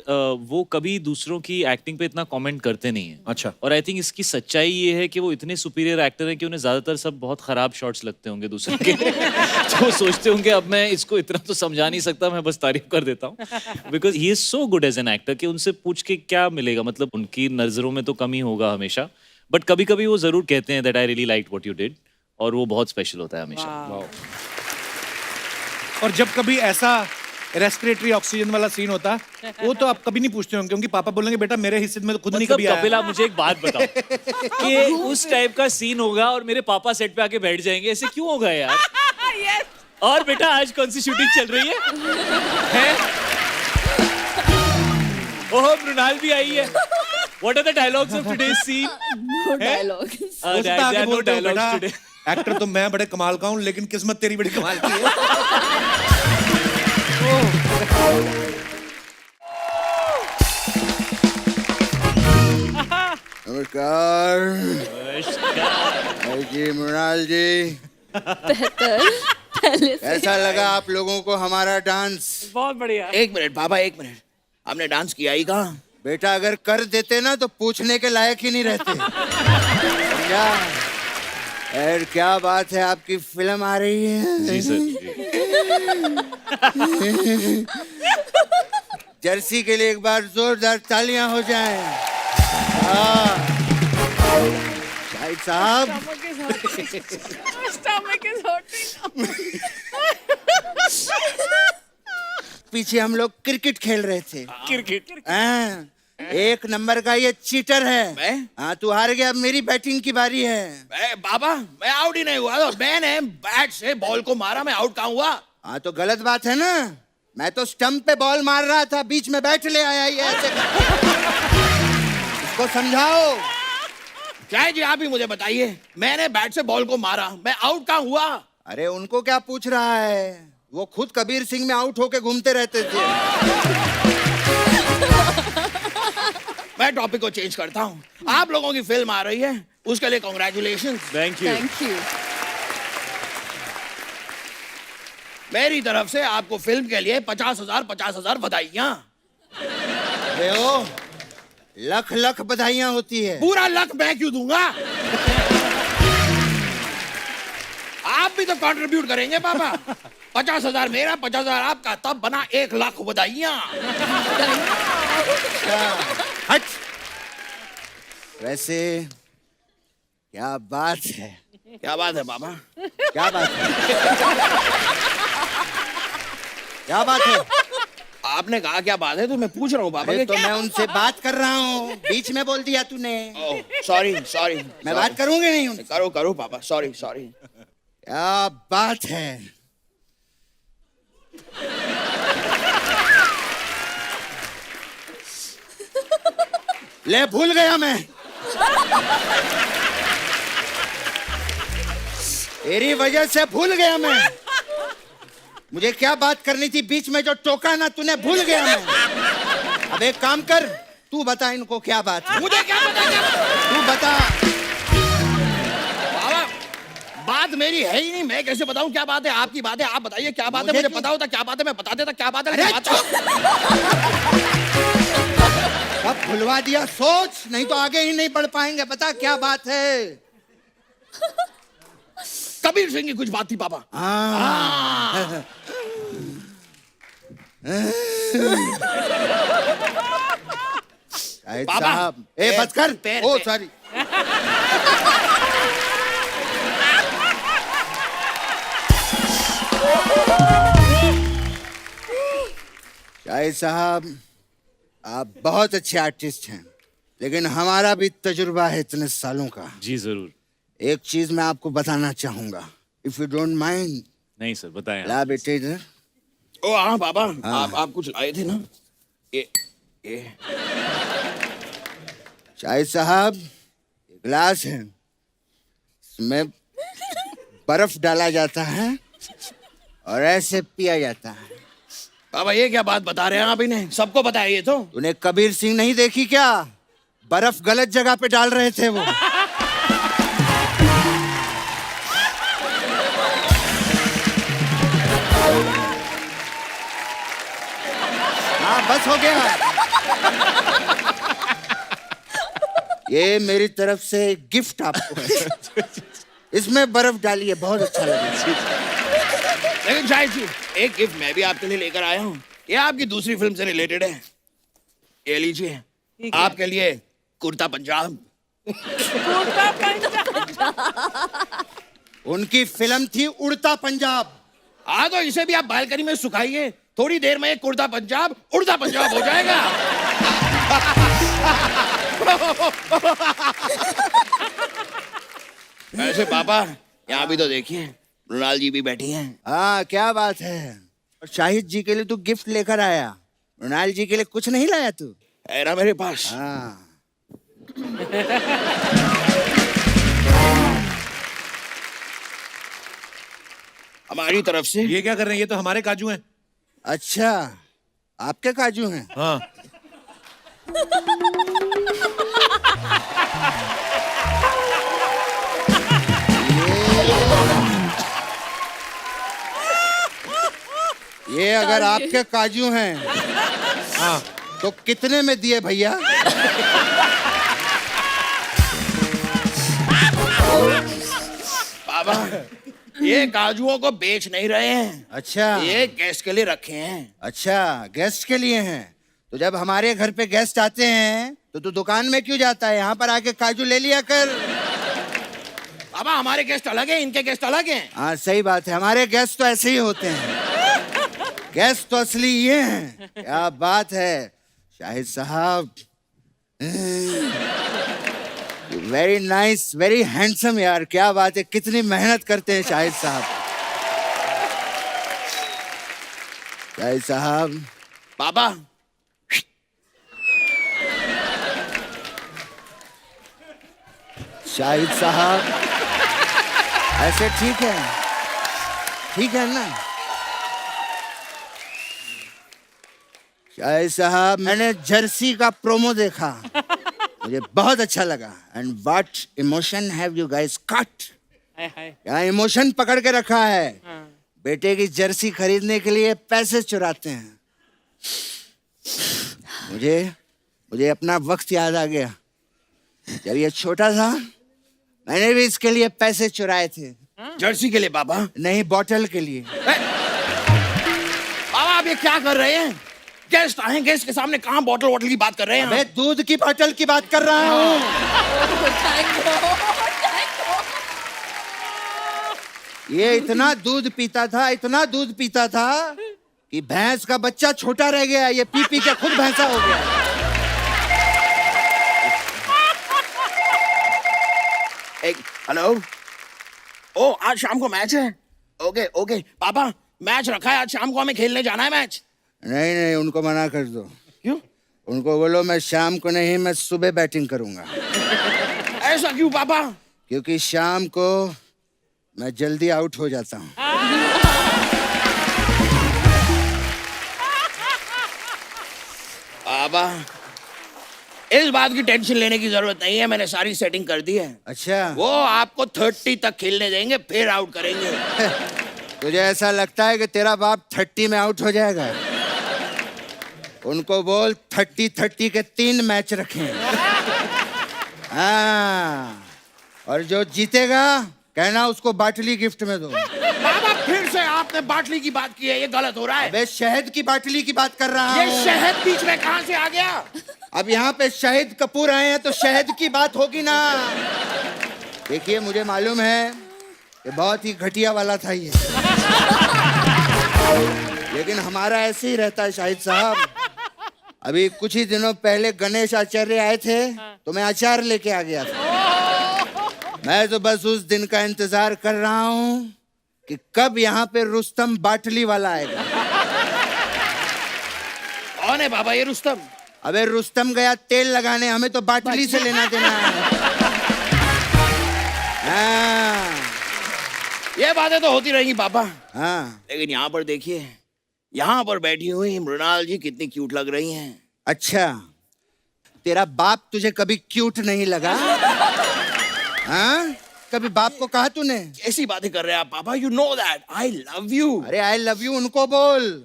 वो कभी दूसरों की एक्टिंग पे इतना कमेंट करते नहीं है। अच्छा। और आई थिंक इसकी सच्चाई ये है कि वो इतने सुपीरियर एक्टर हैं कि उन्हें ज्यादातर सब बहुत खराब शॉट्स लगते होंगे दूसरों के। तो वो सोचते होंगे अब मैं इसको इतना तो समझा नहीं सकता, मैं बस तारीफ कर देता हूँ। Because he is so good as an actor कि उनसे पूछ के क्या मिलेगा, मतलब उनकी नजरों में तो कमी होगा हमेशा, बट कभी कभी वो जरूर कहते हैं that I really like what you did, और वो बहुत स्पेशल होता है हमेशा। और जब कभी ऐसा रेस्पिरेटरी ऑक्सीजन वाला सीन होता वो तो आप कभी नहीं पूछते होंगे, क्योंकि पापा बोलेंगे बेटा मेरे हिस्से में तो खुद नहीं मतलब कभी आया। कपिल, आप मुझे एक बात बताओ कि उस टाइप का सीन होगा और मेरे पापा सेट पे आके बैठ जाएंगे, ऐसे क्यों होगा यार? Yes. और बेटा आज कौन सी शूटिंग चल रही है? ओह, मृणाल भी आई है। What are the dialogues of today's scene? No dialogues. हो सकता है There आगे are no बोलते हो, dialogues बेटा today. एक्टर तो मैं बड़े कमाल का हूँ लेकिन किस्मत तेरी बड़ी कमाल की है। नमस्कार जी, मृणाल जी, बेहतर पहले से। कैसा लगा आप लोगों को हमारा डांस? बहुत बढ़िया। एक मिनट बाबा, एक मिनट, हमने डांस किया ही कहाँ? बेटा अगर कर देते ना तो पूछने के लायक ही नहीं रहते। समझा? यार क्या बात है, आपकी फिल्म आ रही है। जी सर। जर्सी के लिए एक बार जोरदार तालियां हो जाएं। हाँ। शाहिद साहब, Stomach is hurting. पीछे हम लोग क्रिकेट खेल रहे थे। क्रिकेट। हाँ, 1 नंबर का ये चीटर है। हाँ, तू हार गया, अब मेरी बैटिंग की बारी है। बाबा मैं आउट ही नहीं हुआ, तो मैंने बैट से बॉल को मारा, मैं आउट कहाँ हुआ? हाँ तो गलत बात है ना, मैं तो स्टंप पे बॉल मार रहा था, बीच में बैट ले आया ये ऐसे। इसको समझाओ। शायद जी आप ही मुझे बताइए, मैंने बैट से बॉल को मारा, मैं आउट कहाँ हुआ? अरे उनको क्या पूछ रहा है, वो खुद कबीर सिंह में आउट होके घूमते रहते थे। मैं टॉपिक को चेंज करता हूँ। आप लोगों की फिल्म आ रही है, उसके लिए congratulation. Thank you. Thank you. मेरी तरफ से आपको फिल्म के लिए 50,000 बधाइयाँ। अरे ओ, लख लख बधाइयां होती है। पूरा लक मैं क्यों दूंगा? आप भी भी तो कंट्रीब्यूट करेंगे पापा। 50,000 मेरा, 50,000 आपका, तब बना 1,00,000 बधाइयाँ। हट। वैसे क्या बात है? क्या बात है पापा? क्या बात है? क्या बात है? आपने कहा क्या बात है, तो मैं पूछ रहा हूँ पापा। अरे तो मैं उनसे बात कर रहा हूँ, बीच में बोल दिया तूने। Sorry sorry. मैं बात करूंगी नहीं उनसे। करो करो पापा, सॉरी सॉरी। क्या बात है? ले भूल गया मैं। तेरी वजह से भूल गया मैं। मुझे क्या बात करनी थी, बीच में जो टोका ना तूने, भूल गया मैं। अब एक काम कर, तू बता इनको क्या बात है। मुझे क्या पता? तू बता। बाबा, बात मेरी है ही नहीं, मैं कैसे बताऊं क्या बात है? आपकी बात है, आप बताइए क्या बात है। मुझे पता होता क्या बात है, मैं बता देता क्या बात है। अब भुलवा दिया, सोच, नहीं तो आगे ही नहीं बढ़ पाएंगे। बता क्या बात है। कबीर सिंह की कुछ बात थी पापा। साहब, ए बस कर। ओ सॉरी। शाहिद साहब, आप बहुत अच्छे आर्टिस्ट हैं, लेकिन हमारा भी तजुर्बा है इतने सालों का। जी जरूर। एक चीज मैं आपको बताना चाहूंगा, इफ यू डोंट माइंड। नहीं सर, बताएं आप। ला बेटे इधर। ओ हाँ पापा, आप कुछ लाए थे ना? ये शाहिद साहब, ये गिलास है, इसमें बर्फ डाला जाता है और ऐसे पिया जाता है। पापा ये क्या बात बता रहे हैं आप? इन्हें सबको बताया ये तो। तूने कबीर सिंह नहीं देखी क्या? बर्फ गलत जगह पे डाल रहे थे वो। हाँ बस हो गया। ये मेरी तरफ से गिफ्ट आपको। इसमें बर्फ डालिए, बहुत अच्छा लगेगा। लेकिन शायद जी, एक गिफ्ट मैं भी आपके लिए लेकर आया हूँ। ये आपकी दूसरी फिल्म से रिलेटेड है। ये लीजिए, आपके लिए कुर्ता पंजाब। कुर्ता पंजाब। उनकी फिल्म थी उड़ता पंजाब। हाँ तो इसे भी आप बालकनी में सुखाइए, थोड़ी देर में एक कुर्ता पंजाब उड़ता पंजाब हो जाएगा। वैसे पापा, यहाँ भी तो देखिए, मृणाल जी भी बैठी हैं। हाँ क्या बात है। और शाहिद जी के लिए तू गिफ्ट लेकर आया, मृणाल जी के लिए कुछ नहीं लाया तू? है ना मेरे पास। हाँ। हमारी तरफ से। ये क्या कर रहे हैं? ये तो हमारे काजू हैं। अच्छा, आपके काजू हैं? हाँ। ये अगर आपके काजू हैं, हाँ तो कितने में दिए भैया? बाबा, ये काजुओं को बेच नहीं रहे हैं। अच्छा, ये गेस्ट के लिए रखे हैं। अच्छा गेस्ट के लिए हैं। तो जब हमारे घर पे गेस्ट आते हैं तो तू दुकान में क्यों जाता है? यहाँ पर आके काजू ले लिया कर। बाबा हमारे गेस्ट अलग हैं, इनके गेस्ट अलग हैं। हाँ सही बात है, हमारे गेस्ट तो ऐसे ही होते हैं। गेस्ट तो असली ये हैं। क्या बात है शाहिद साहब, वेरी नाइस, वेरी हैंडसम यार। क्या बात है, कितनी मेहनत करते हैं शाहिद साहब। शाहिद साहब। बाबा, शाहिद साहब, ऐसे ठीक है? ठीक है ना शाहिद साहब? मैंने जर्सी का प्रोमो देखा, मुझे बहुत अच्छा लगा। And what emotion have you guys cut? क्या इमोशन पकड़ के रखा है। बेटे की जर्सी खरीदने के लिए पैसे चुराते हैं। मुझे अपना वक्त याद आ गया, जब ये छोटा था मैंने भी इसके लिए पैसे चुराए थे। जर्सी के लिए पापा। नहीं, बॉटल के लिए। पापा आप ये क्या कर रहे हैं? गेस्ट आए, गेस्ट के सामने कहाँ बॉटल वॉटल की बात कर रहे हैं? मैं दूध की बॉटल की बात कर रहा हूँ। ये इतना दूध पीता था, इतना दूध पीता था कि भैंस का बच्चा छोटा रह गया। ये पी पी के खुद भैंसा हो गया। एक हेलो। ओ आज शाम को मैच है। ओके ओके पापा, मैच रखा है आज शाम को, हमें खेलने जाना है मैच। नहीं नहीं, उनको मना कर दो। क्यों? उनको बोलो मैं शाम को नहीं, मैं सुबह बैटिंग करूंगा। ऐसा क्यों पापा? क्योंकि शाम को मैं जल्दी आउट हो जाता हूँ। पापा इस बात की टेंशन लेने की जरूरत नहीं है, मैंने सारी सेटिंग कर दी है। अच्छा, वो आपको 30 तक खेलने देंगे, फिर आउट करेंगे। तुझे ऐसा लगता है कि तेरा बाप 30 में आउट हो जाएगा? उनको बोल 30-30 के 3 मैच रखें। हाँ, और जो जीतेगा कहना उसको बाटली गिफ्ट में दो। पापा फिर से आपने बाटली की बात की है, ये गलत हो रहा है। अबे शहद की बाटली की बात कर रहा ये हूँ। शहद बीच में कहाँ से आ गया? अब यहाँ पे शाहिद कपूर आए हैं तो शहद की बात होगी ना। देखिए मुझे मालूम है कि बहुत ही घटिया वाला था ये, लेकिन हमारा ऐसे ही रहता है शाहिद साहब। अभी कुछ ही दिनों पहले गणेश आचार्य आए थे तो मैं अचार लेके आ गया था। मैं तो बस उस दिन का इंतजार कर रहा हूँ कि कब यहाँ पे रुस्तम बाटली वाला आएगा। कौन है पापा ये रुस्तम? अबे रुस्तम गया तेल लगाने, हमें तो बाटली से लेना देना है। हाँ ये बातें तो होती रहेंगी पापा, हाँ। लेकिन यहाँ पर देखिए, यहाँ पर बैठी हुई मृणाल जी कितनी क्यूट लग रही हैं। अच्छा, तेरा बाप तुझे कभी क्यूट नहीं लगा? हाँ, कभी बाप को कहा तूने? ऐसी बातें कर रहे हैं आप पापा, you know that I love you. अरे आई लव यू उनको बोल,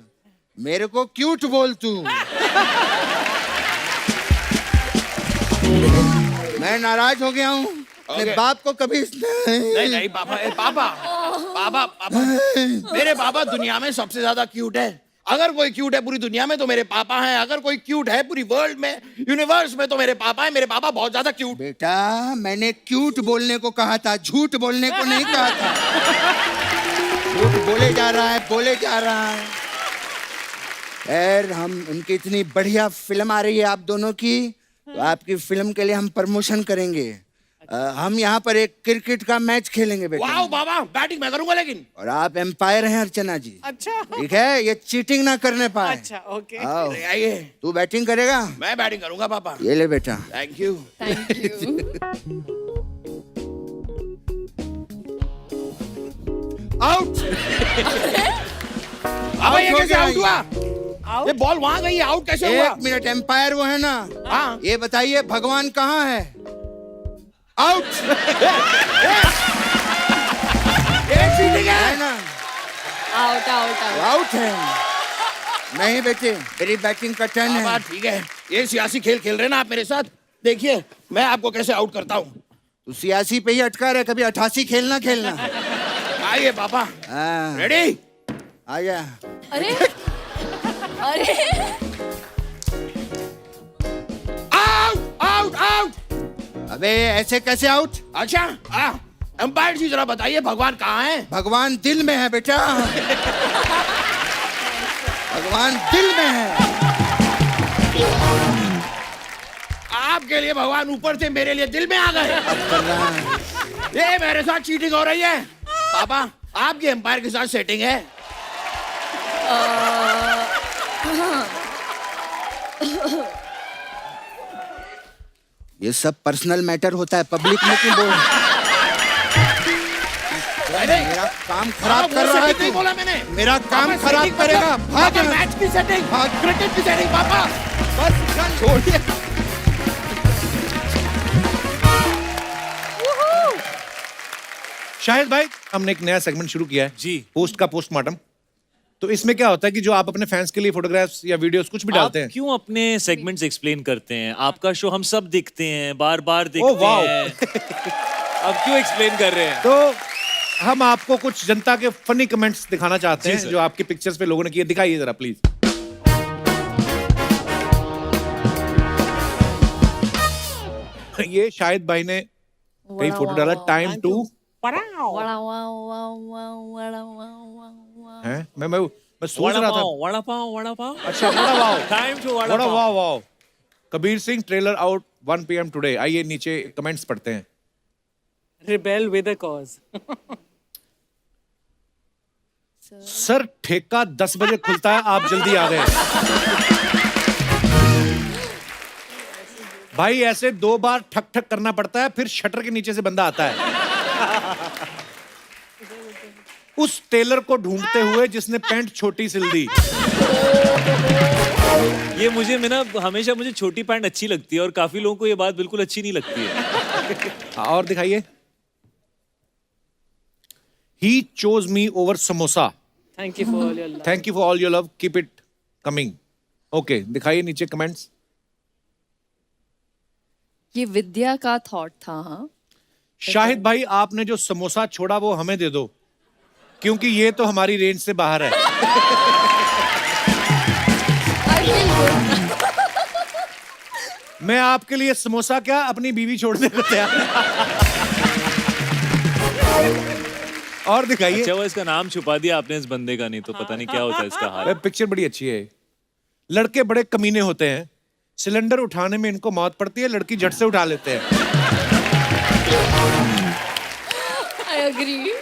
मेरे को क्यूट बोल तू। मैं नाराज हो गया हूँ। अपने बाप को कभी नहीं नहीं पापा, पापा पापा पापा मेरे पापा दुनिया में सबसे ज्यादा क्यूट है। अगर कोई क्यूट है पूरी दुनिया में तो मेरे पापा हैं। अगर कोई क्यूट है पूरी वर्ल्ड में, यूनिवर्स में, तो मेरे पापा हैं। मेरे पापा बहुत ज्यादा क्यूट। बेटा मैंने क्यूट बोलने को कहा था, झूठ बोलने को नहीं कहा था। झूठ बोले जा रहा है, बोले जा रहा है। खैर, हम उनकी इतनी बढ़िया फिल्म आ रही है आप दोनों की, तो आपकी फिल्म के लिए हम प्रमोशन करेंगे। हम यहाँ पर एक क्रिकेट का मैच खेलेंगे बेटा। वाह बाबा, बैटिंग मैं करूंगा लेकिन। और आप एम्पायर हैं अर्चना जी। अच्छा ठीक है, ये चीटिंग ना करने पाए। अच्छा ओके। आओ, अरे आइए, तू बैटिंग करेगा? मैं बैटिंग करूंगा पापा। ये ले बेटा। Thank you. Thank you. Out. अब ये हो कैसे गया आउट हुआ? ये बॉल वहां गई, आउट कैसे हुआ? एक मिनट, एम्पायर वो है ना? हाँ। ये बताइए भगवान कहाँ है? आउट। ये चीटिंग है है ना? Out out out. आउट है। नहीं बेटे, मेरी बैटिंग का टर्न पापा है। ठीक है, ये सियासी खेल खेल रहे हैं ना आप मेरे साथ। देखिए मैं आपको कैसे आउट करता हूँ। तू सियासी पे ही अटका रहे, कभी 88 खेलना खेलना। आइए पापा, हाँ, रेडी? आ जा। अरे अरे आउट आउट आउट। अबे ऐसे कैसे आउट? अच्छा अंपायर जी जरा बताइए भगवान कहाँ है? भगवान दिल में है बेटा। भगवान दिल में है। आपके लिए भगवान ऊपर से, मेरे लिए दिल में आ गए। अब कर रहा है। ये मेरे साथ चीटिंग हो रही है। पापा आपकी एम्पायर के साथ सेटिंग है। ये सब पर्सनल मैटर होता है, पब्लिक में क्यों बोल? मेरा काम खराब कर रहा है नहीं तू। बोला मैंने। मेरा काम पापा, खराब setting करेगा। मतलब- भाग पापा, यहाँ। मैच की सेटिंग, भाग। क्रिकेट की सेटिंग। पापा बस चल, छोड़िए। शाहिद भाई, हमने एक नया सेगमेंट शुरू किया है जी। पोस्ट का पोस्टमार्टम। तो इसमें क्या होता है कि जो आप अपने फैंस के लिए फोटोग्राफ्स या वीडियोस कुछ भी डालते आप हैं। क्यों अपने सेगमेंट्स एक्सप्लेन करते हैं? आपका शो हम सब देखते हैं, बार बार ओह, देखते वाओ। हैं। अब क्यों एक्सप्लेन कर रहे हैं? तो हम आपको कुछ जनता के फनी कमेंट्स दिखाना चाहते हैं जो आपकी पिक्चर्स पे लोगों ने किए। दिखाइए जरा प्लीज। ये शाहिद भाई ने कई फोटो डाला। टाइम टू है। मैं सोच रहा था वड़ा पाव अच्छा vada wow. Time to vada wow wow. Kabir Singh trailer out 1 PM today. आइए नीचे कमेंट्स पढ़ते हैं। Rebel with a cause. Sir ठेका 10 बजे खुलता है, आप जल्दी आ गए। भाई ऐसे 2 बार ठक ठक करना पड़ता है, फिर शटर के नीचे से बंदा आता है। उस टेलर को ढूंढते हुए जिसने पैंट छोटी सिल दी। ये मुझे हमेशा मुझे छोटी पैंट अच्छी लगती है और काफी लोगों को ये बात बिल्कुल अच्छी नहीं लगती है। और दिखाइए। He chose me over samosa. Thank you for all your love. Thank you for all your love. Keep it coming. Okay, दिखाइए नीचे कमेंट्स। ये विद्या का थॉट था। हाँ, शाहिद भाई आपने जो समोसा छोड़ा वो हमें दे दो, क्योंकि ये तो हमारी रेंज से बाहर है। मैं आपके लिए समोसा क्या अपनी बीवी छोड़ने को तैयार। और दिखाइए। अच्छा वो इसका नाम छुपा दिया आपने इस बंदे का, नहीं तो पता नहीं क्या होता है इसका हाल। पिक्चर बड़ी अच्छी है। लड़के बड़े कमीने होते हैं, सिलेंडर उठाने में इनको मौत पड़ती है, लड़की झट से उठा लेते हैं। I agree.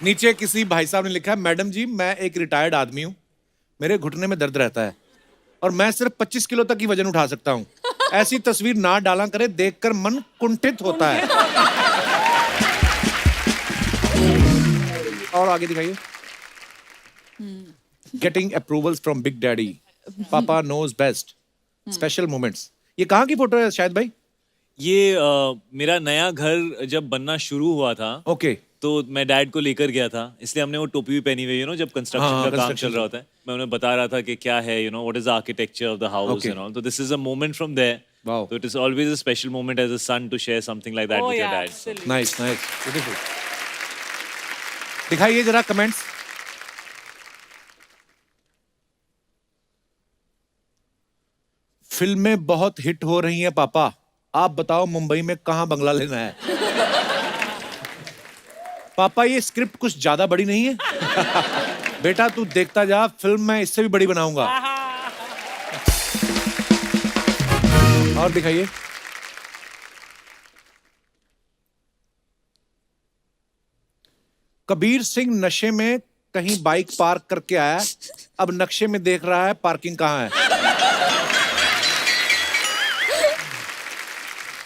नीचे किसी भाई साहब ने लिखा है, मैडम जी मैं एक रिटायर्ड आदमी हूँ, मेरे घुटने में दर्द रहता है और मैं सिर्फ 25 किलो तक की वजन उठा सकता हूँ। ऐसी तस्वीर ना डाला करे, देखकर मन कुंठित होता है। और आगे दिखाइए। Getting approvals from big daddy, पापा नोज बेस्ट, स्पेशल मोमेंट्स। ये कहाँ की फोटो है शायद भाई? ये मेरा नया घर जब बनना शुरू हुआ था, ओके, तो मैं डैड को लेकर गया था, इसलिए हमने वो टोपी भी पहनी हुई है, जब कंस्ट्रक्शन का काम चल रहा होता है। मैं उन्हें बता रहा था कि क्या है, what is the architecture of the house and all. तो this is a moment from there. Wow. So it is always a special moment as a son to share something like that Oh with your yeah, dad. absolutely. Nice nice, beautiful. दिखाइए जरा comments. फिल्में बहुत hit हो रही हैं पापा, आप बताओ मुंबई में कहां बंगला लेना है? पापा ये स्क्रिप्ट कुछ ज्यादा बड़ी नहीं है? बेटा तू देखता जा, फिल्म मैं इससे भी बड़ी बनाऊंगा। और दिखाइए। कबीर सिंह नशे में कहीं बाइक पार्क करके आया, अब नक्शे में देख रहा है पार्किंग कहां है।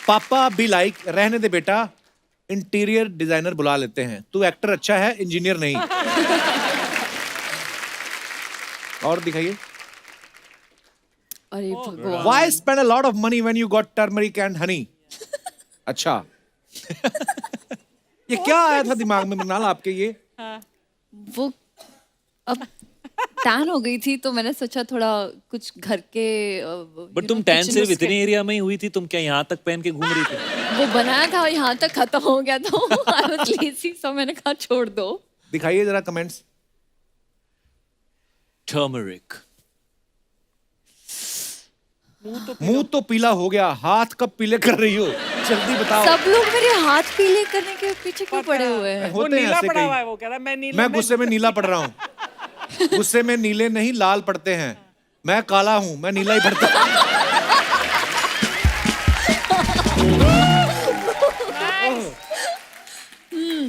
पापा बी लाइक, रहने दे बेटा, इंटीरियर डिजाइनर बुला लेते हैं, तू एक्टर अच्छा है, इंजीनियर नहीं। और दिखाइए। अरे भगवान। Why spend a lot of money when you got turmeric and honey? अच्छा। ये क्या आया था दिमाग में मृणाल आपके? ये वो अब टैन हो गई थी तो मैंने सोचा थोड़ा कुछ घर के बट तुम टैन सिर्फ इतने एरिया में ही हुई थी, तुम क्या यहाँ तक पहन के घूम रही थी? वो बनाया था और यहाँ तक खत्म हो गया तो आई वाज लेजी, सो मैंने कहा छोड़ दो। दिखाइए जरा कमेंट्स। टर्मरिक। मुंह तो पीला हो गया, हाथ कब पीले कर रही हो, जल्दी बताओ। सब लोग मेरे हाथ पीले करने के पीछे क्यों पड़े हुए हैं? वो होते हैं नीला ऐसे पड़ा कई। हुआ है, वो कह रहा है मैं नीला। मैं गुस्से में नीला पड़ रहा हूँ। गुस्से में नीले नहीं लाल पड़ते हैं, मैं काला हूं, मैं नीला ही पड़ता हूं।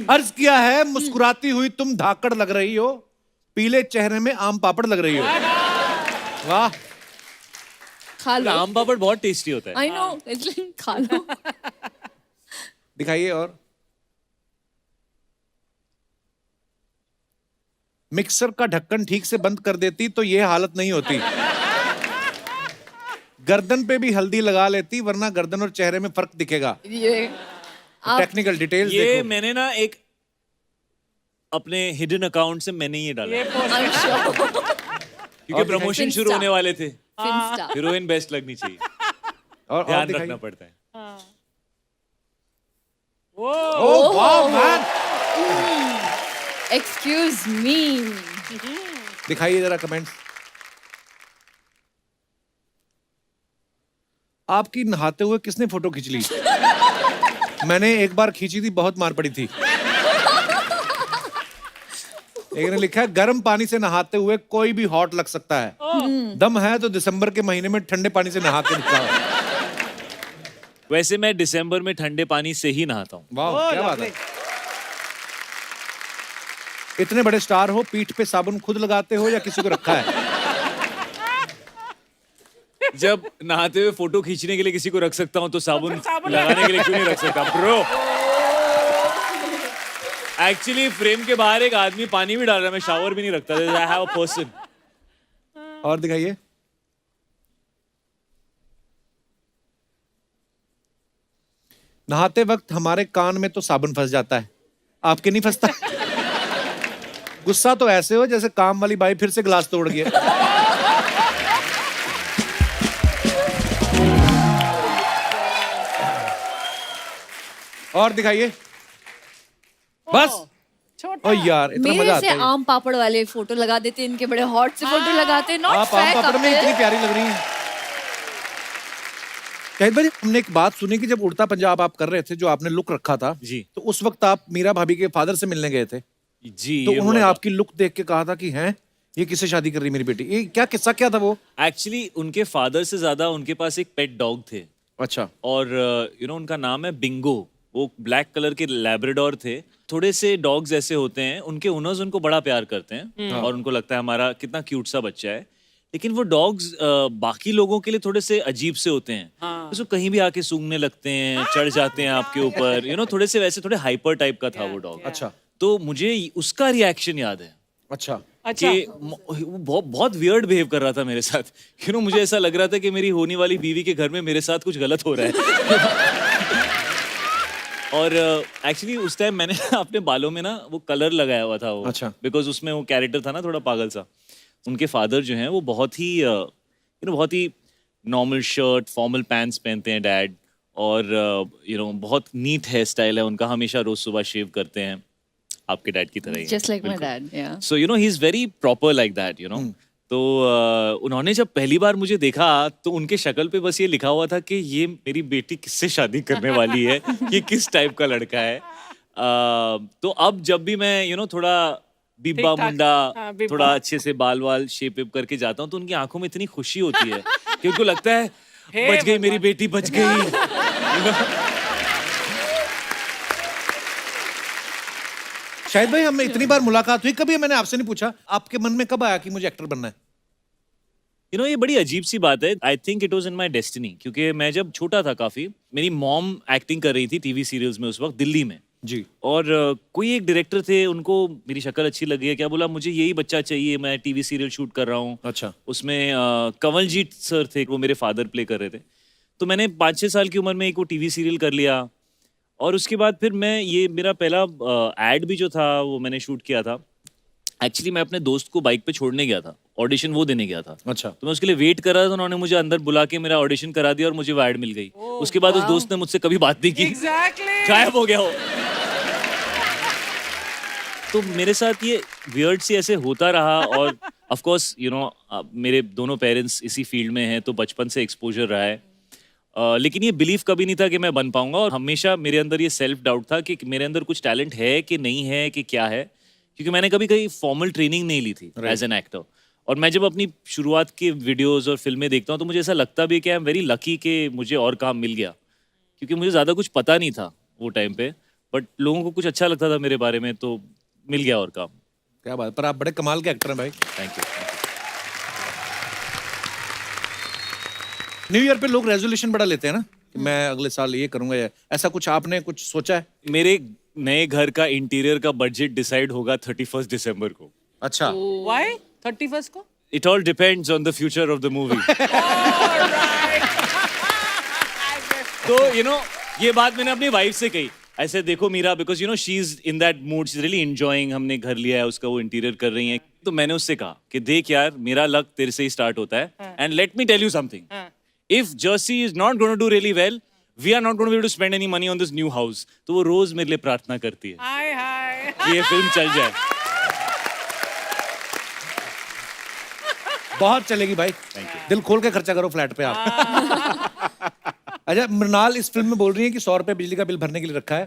अर्ज किया है, मुस्कुराती हुई तुम धाकड़ लग रही हो, पीले चेहरे में आम पापड़ लग रही हो। वाह। खा लो। आम पापड़ बहुत टेस्टी होता है। आई नो, इसलिए खा लो। दिखाइए। और मिक्सर का ढक्कन ठीक से बंद कर देती तो ये हालत नहीं होती। गर्दन पे भी हल्दी लगा लेती, वरना गर्दन और चेहरे में फर्क दिखेगा। ये टेक्निकल डिटेल्स ये देखो। मैंने ना एक अपने हिडन अकाउंट से मैंने ये डाला, क्योंकि प्रमोशन Finsta. शुरू होने वाले थे। Finsta. हीरोइन बेस्ट लगनी चाहिए, और ध्यान दिखाइए। रखना पड़ता है। ओह वाह मैन। Excuse me. दिखाइए जरा कमेंट्स। आपकी नहाते हुए किसने फोटो खींच ली? मैंने एक बार खींची थी, बहुत मार पड़ी थी। एक ने लिखा है गर्म पानी से नहाते हुए कोई भी हॉट लग सकता है। दम है तो दिसंबर के महीने में ठंडे पानी से नहा के दिखाओ। वैसे मैं दिसंबर में ठंडे पानी से ही नहाता हूँ। वाह, क्या बात है। इतने बड़े स्टार हो, पीठ पे साबुन खुद लगाते हो या किसी को रखा है? जब नहाते हुए फोटो खींचने के लिए किसी को रख सकता हूँ तो साबुन लगाने के लिए क्यों नहीं रख सकता ब्रो? एक्चुअली फ्रेम के बाहर एक आदमी पानी भी डाल रहा है, मैं शावर भी नहीं रखता। I have a person. और दिखाइए। नहाते वक्त हमारे कान में तो साबुन फंस जाता है, आपके नहीं फंसता? गुस्सा तो ऐसे हो जैसे काम वाली बाई फिर से गिलास तोड़ गया। और दिखाइए। बस। ओ यार, इतना मेरे मजा से आता है। आम पापड़ वाले फोटो लगा देते, इनके बड़े हॉट से फोटो लगाते। नॉट आप आम फेयर पापड़ में इतनी प्यारी लग रही हैं। शाहिद भाई, हमने एक बात सुनी कि जब उड़ता पंजाब आप कर रहे थे, जो आपने लुक रखा था जी, तो उस वक्त आप मीरा भाभी के फादर से मिलने गए थे। जी। तो ये उन्होंने हुआ था। आपकी लुक देख के कहा था कि हैं ये किससे शादी कर रही मेरी बेटी? ये क्या किस्सा क्या था वो? एक्चुअली उनके फादर से ज्यादा उनके पास एक पेट डॉग थे अच्छा। और उनका नाम है बिंगो। वो ब्लैक कलर के लैब्राडोर थे। थोड़े से डॉग्स ऐसे होते हैं, उनके ओनर्स उनको बड़ा प्यार करते हैं और उनको लगता है हमारा कितना क्यूट सा बच्चा है। लेकिन वो डॉग्स बाकी लोगों के लिए थोड़े से अजीब से होते हैं। उसको कहीं भी आके सूंघने लगते हैं, चढ़ जाते हैं आपके ऊपर। थोड़े से वैसे थोड़े हाइपर टाइप का था वो डॉग। अच्छा। तो मुझे उसका रिएक्शन याद है अच्छा। कि वो बहुत वियर्ड बिहेव कर रहा था मेरे साथ। मुझे ऐसा लग रहा था कि मेरी होने वाली बीवी के घर में मेरे साथ कुछ गलत हो रहा है। और एक्चुअली उस टाइम मैंने अपने बालों में ना वो कलर लगाया हुआ था वो। अच्छा। बिकॉज उसमें वो कैरेक्टर था ना थोड़ा पागल सा। उनके फादर जो हैं वो बहुत ही बहुत ही नॉर्मल शर्ट, फॉर्मल पैंट्स पहनते हैं डैड। और बहुत नीट हेयर स्टाइल है उनका, हमेशा रोज सुबह शेव करते हैं, आपके डैड की तरह ही। Just like my dad, yeah. So he is very proper like that, तो उन्होंने जब पहली बार मुझे देखा तो उनके शक्ल पे बस ये लिखा हुआ था कि ये मेरी बेटी किससे शादी करने वाली है, ये किस टाइप का लड़का है। तो अब जब भी मैं थोड़ा बिब्बा मुंडा, थोड़ा अच्छे से बाल वाल शेप वेप करके जाता हूँ तो उनकी आंखों में इतनी खुशी होती है कि उनको लगता है बच गई मेरी बेटी, बच गई। शाहिद भाई, हमें इतनी बार मुलाकात हुई, कभी मैंने आपसे नहीं पूछा आपके मन में कब आया कि मुझे एक्टर बनना है? ये बड़ी अजीब सी बात है। I think it was in my destiny, क्योंकि मैं जब छोटा था काफी, मेरी मॉम एक्टिंग कर रही थी टीवी सीरियल्स में उस वक्त दिल्ली में जी। और कोई एक डायरेक्टर थे, उनको मेरी शक्ल अच्छी लगी है, क्या बोला मुझे यही बच्चा चाहिए, मैं टीवी सीरियल शूट कर रहा हूँ। अच्छा। उसमें कंवलजीत सर थे, वो मेरे फादर प्ले कर रहे थे। तो मैंने 5-6 साल की उम्र में एक वो टीवी सीरियल कर लिया और उसके बाद फिर मैं मेरा पहला एड भी जो था वो मैंने शूट किया था। एक्चुअली मैं अपने दोस्त को बाइक पे छोड़ने गया था, ऑडिशन वो देने गया था। अच्छा। तो मैं उसके लिए वेट कर रहा था, तो उन्होंने मुझे अंदर बुला के मेरा ऑडिशन करा दिया और मुझे वो एड मिल गई। उसके बाद उस दोस्त ने मुझसे कभी बात नहीं की। Exactly. गायब हो गया हो। तो मेरे साथ ये वियर्ड सी ऐसे होता रहा और ऑफ कोर्स मेरे दोनों पेरेंट्स इसी फील्ड में हैं, तो बचपन से एक्सपोजर रहा है। लेकिन ये बिलीव कभी नहीं था कि मैं बन पाऊंगा और हमेशा मेरे अंदर ये सेल्फ डाउट था कि मेरे अंदर कुछ टैलेंट है कि नहीं है कि क्या है, क्योंकि मैंने कभी कहीं फॉर्मल ट्रेनिंग नहीं ली थी एज एन एक्टर। और मैं जब अपनी शुरुआत के वीडियोस और फिल्में देखता हूँ तो मुझे ऐसा लगता भी है कि आई एम वेरी लकी कि मुझे और काम मिल गया, क्योंकि मुझे ज़्यादा कुछ पता नहीं था वो टाइम पे, बट लोगों को कुछ अच्छा लगता था मेरे बारे में तो मिल गया और काम। क्या बात, पर आप बड़े कमाल के एक्टर हैं भाई। Thank you. न्यू ईयर पे लोग रेजोल्यूशन बड़ा लेते हैं ना कि मैं अगले साल ये करूंगा, या ऐसा कुछ आपने कुछ सोचा है? मेरे नए घर का इंटीरियर का बजट डिसाइड होगा 31 दिसंबर को। अच्छा। Why? 31st को? It all depends on the future of the movie. तो ये बात मैंने अपनी वाइफ से कही, ऐसे देखो Meera, because she is in that mood, she is really enjoying, हमने घर लिया है उसका, वो इंटीरियर कर रही है। तो मैंने उससे कहा कि देख यार, मेरा लक तेरे से ही स्टार्ट होता है, and let me tell you something, if Jersey is not going to do really well, we are not going to be able to spend any money on this new house. तो वो रोज मेरे लिए प्रार्थना करती है Hi. कि ये फिल्म चल जाए। बहुत चलेगी भाई, दिल खोल के खर्चा करो फ्लैट पे आप। अच्छा, मृणाल इस फिल्म में बोल रही है कि 100 रुपए बिजली का बिल भरने के लिए रखा है।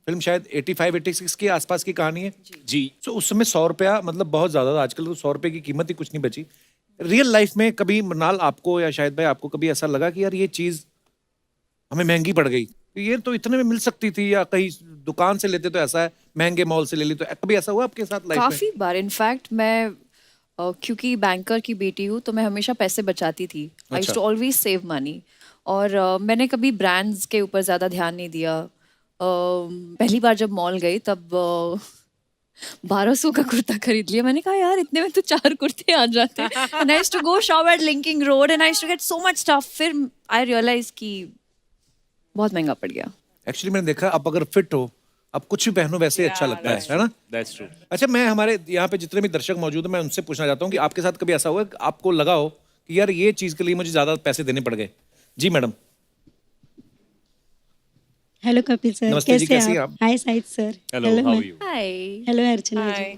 फिल्म शायद 85-86 के आसपास की कहानी है जी। तो उस समय 100 रुपया मतलब बहुत ज्यादा था। आजकल तो 100 रुपए की कीमत ही कुछ नहीं बची। रियल लाइफ में कभी मृणाल आपको या शायद भाई आपको कभी ऐसा लगा कि यार ये चीज हमें महंगी पड़ गई, ये तो इतने में मिल सकती थी, या कहीं दुकान से लेते तो ऐसा है, महंगे मॉल से ले ली, तो कभी ऐसा हुआ आपके साथ लाइफ में? काफी बार। इनफैक्ट मैं क्योंकि बैंकर की बेटी हूँ तो मैं हमेशा पैसे बचाती थी। I used to always save money. और मैंने कभी ब्रांड्स के ऊपर ज़्यादा ध्यान नहीं दिया। पहली बार जब मॉल गई तब 1200 का कुर्ता खरीद लिया। मैंने कहा यार इतने में तो 4 कुर्ते आ जाते। And I used to go shop at Linking Road and I used to get so much stuff. फिर आई रियलाइज कि बहुत महंगा पड़ गया। एक्चुअली मैंने देखा आप अगर फिट हो, आप कुछ भी पहनो वैसे ही अच्छा लगता है ना? That's true. अच्छा, मैं हमारे यहाँ पे जितने भी दर्शक मौजूद हैं मैं उनसे पूछना चाहता हूँ कि आपके साथ कभी ऐसा हुआ कि आपको लगा हो कि यार ये चीज के लिए मुझे ज्यादा पैसे देने पड़ गए? जी मैडम। हेलो कपिल सर, नमस्ते जी, कैसी हैं आप? Hi Sahid sir. Hello, how are ma'am. you? Hi. Hello Archana ji.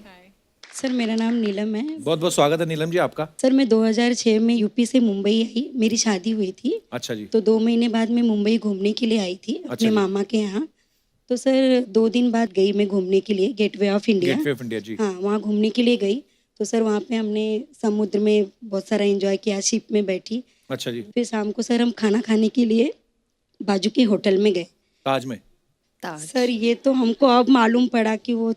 Sir मेरा नाम नीलम है। बहुत बहुत स्वागत है नीलम जी आपका। सर मैं 2006 में यूपी से मुंबई आई, मेरी शादी हुई थी। अच्छा जी। तो 2 महीने बाद मैं मुंबई घूमने के लिए आई थी अपने जी। मामा के यहाँ। तो सर 2 दिन बाद गई मैं घूमने के लिए gateway of India. Gateway of India जी। हाँ, वहाँ घूमने के लिए गई। तो सर वहाँ पे हमने समुद्र में बहुत सारा एंजॉय किया, शिप में बैठी। अच्छा जी। फिर शाम को सर हम खाना खाने के लिए बाजू के होटल में गए। ताज में? सर ये तो हमको अब मालूम पड़ा कि वो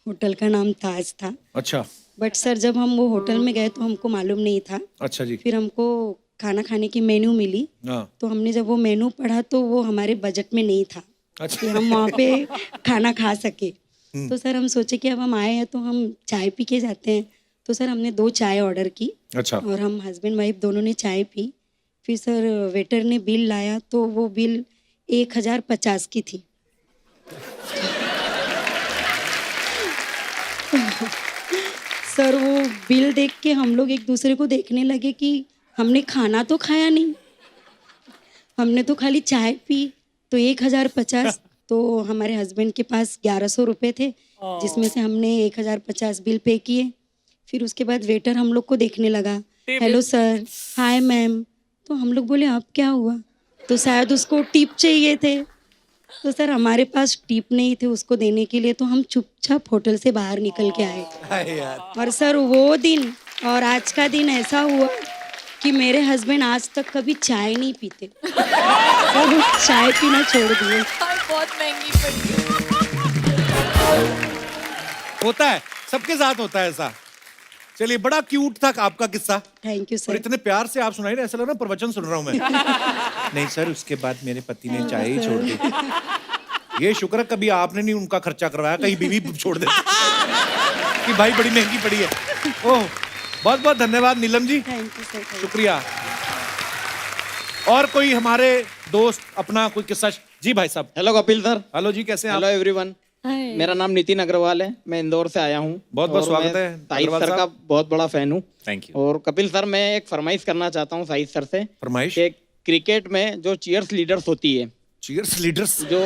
होटल का नाम ताज था। अच्छा। बट सर जब हम वो होटल में गए तो हमको मालूम नहीं था। अच्छा जी। फिर हमको खाना खाने की मेन्यू मिली। हाँ। तो हमने जब वो मेन्यू पढ़ा तो वो हमारे बजट में नहीं था अच्छा। कि हम वहाँ पे खाना खा सके। तो सर हम सोचे कि अब हम आए हैं तो हम चाय पी के जाते हैं। तो सर हमने 2 चाय ऑर्डर की। अच्छा। और हम हस्बैंड वाइफ दोनों ने चाय पी। फिर सर वेटर ने बिल लाया तो वो बिल 1050 की थी। सर वो बिल देख के हम लोग एक दूसरे को देखने लगे कि हमने खाना तो खाया नहीं, हमने तो खाली चाय पी। तो 1050। तो हमारे हस्बैंड के पास 1100 रुपये थे, जिसमें से हमने 1050 बिल पे किए। फिर उसके बाद वेटर हम लोग को देखने लगा, हेलो सर, हाय मैम। तो हम लोग बोले अब क्या हुआ? तो शायद उसको टिप चाहिए थे। तो सर हमारे पास टिप नहीं थे उसको देने के लिए, तो हम चुपचाप होटल से बाहर निकल के आए। और सर वो दिन और आज का दिन ऐसा हुआ कि मेरे हस्बैंड आज तक कभी चाय नहीं पीते। सर वो चाय पीना छोड़ दिए। बहुत महंगी पड़ी। होता है, सबके साथ होता है ऐसा। चलिए, बड़ा क्यूट था आपका किस्सा। थैंक यू और सर। इतने प्यार से आप सुनाई, ऐसा लग रहा है प्रवचन सुन रहा हूँ मैं। नहीं सर, उसके बाद मेरे पति ने चाय ही छोड़ दी। ये शुक्र है कभी आपने नहीं उनका खर्चा करवाया, कहीं बीवी छोड़ दे कि भाई बड़ी महंगी पड़ी है। ओह, बहुत बहुत धन्यवाद Neelam ji, thank you sir. शुक्रिया। और कोई हमारे दोस्त अपना कोई किस्सा? जी भाई साहब। Hello Kapil sir. हेलो जी, कैसे हैं हेलो आप? एवरीवन। मेरा नाम नितिन अग्रवाल है, मैं इंदौर से आया हूँ। बहुत बहुत और स्वागत मैं है साहिद अग्रवाल सर का साहब। बहुत बड़ा फैन हूँ। Thank you. और कपिल सर, मैं एक फरमाइश करना चाहता हूँ साहिद सर से। फरमाइश? कि क्रिकेट में जो चीयर्स लीडर्स होती है, चीयर्स लीडर्स जो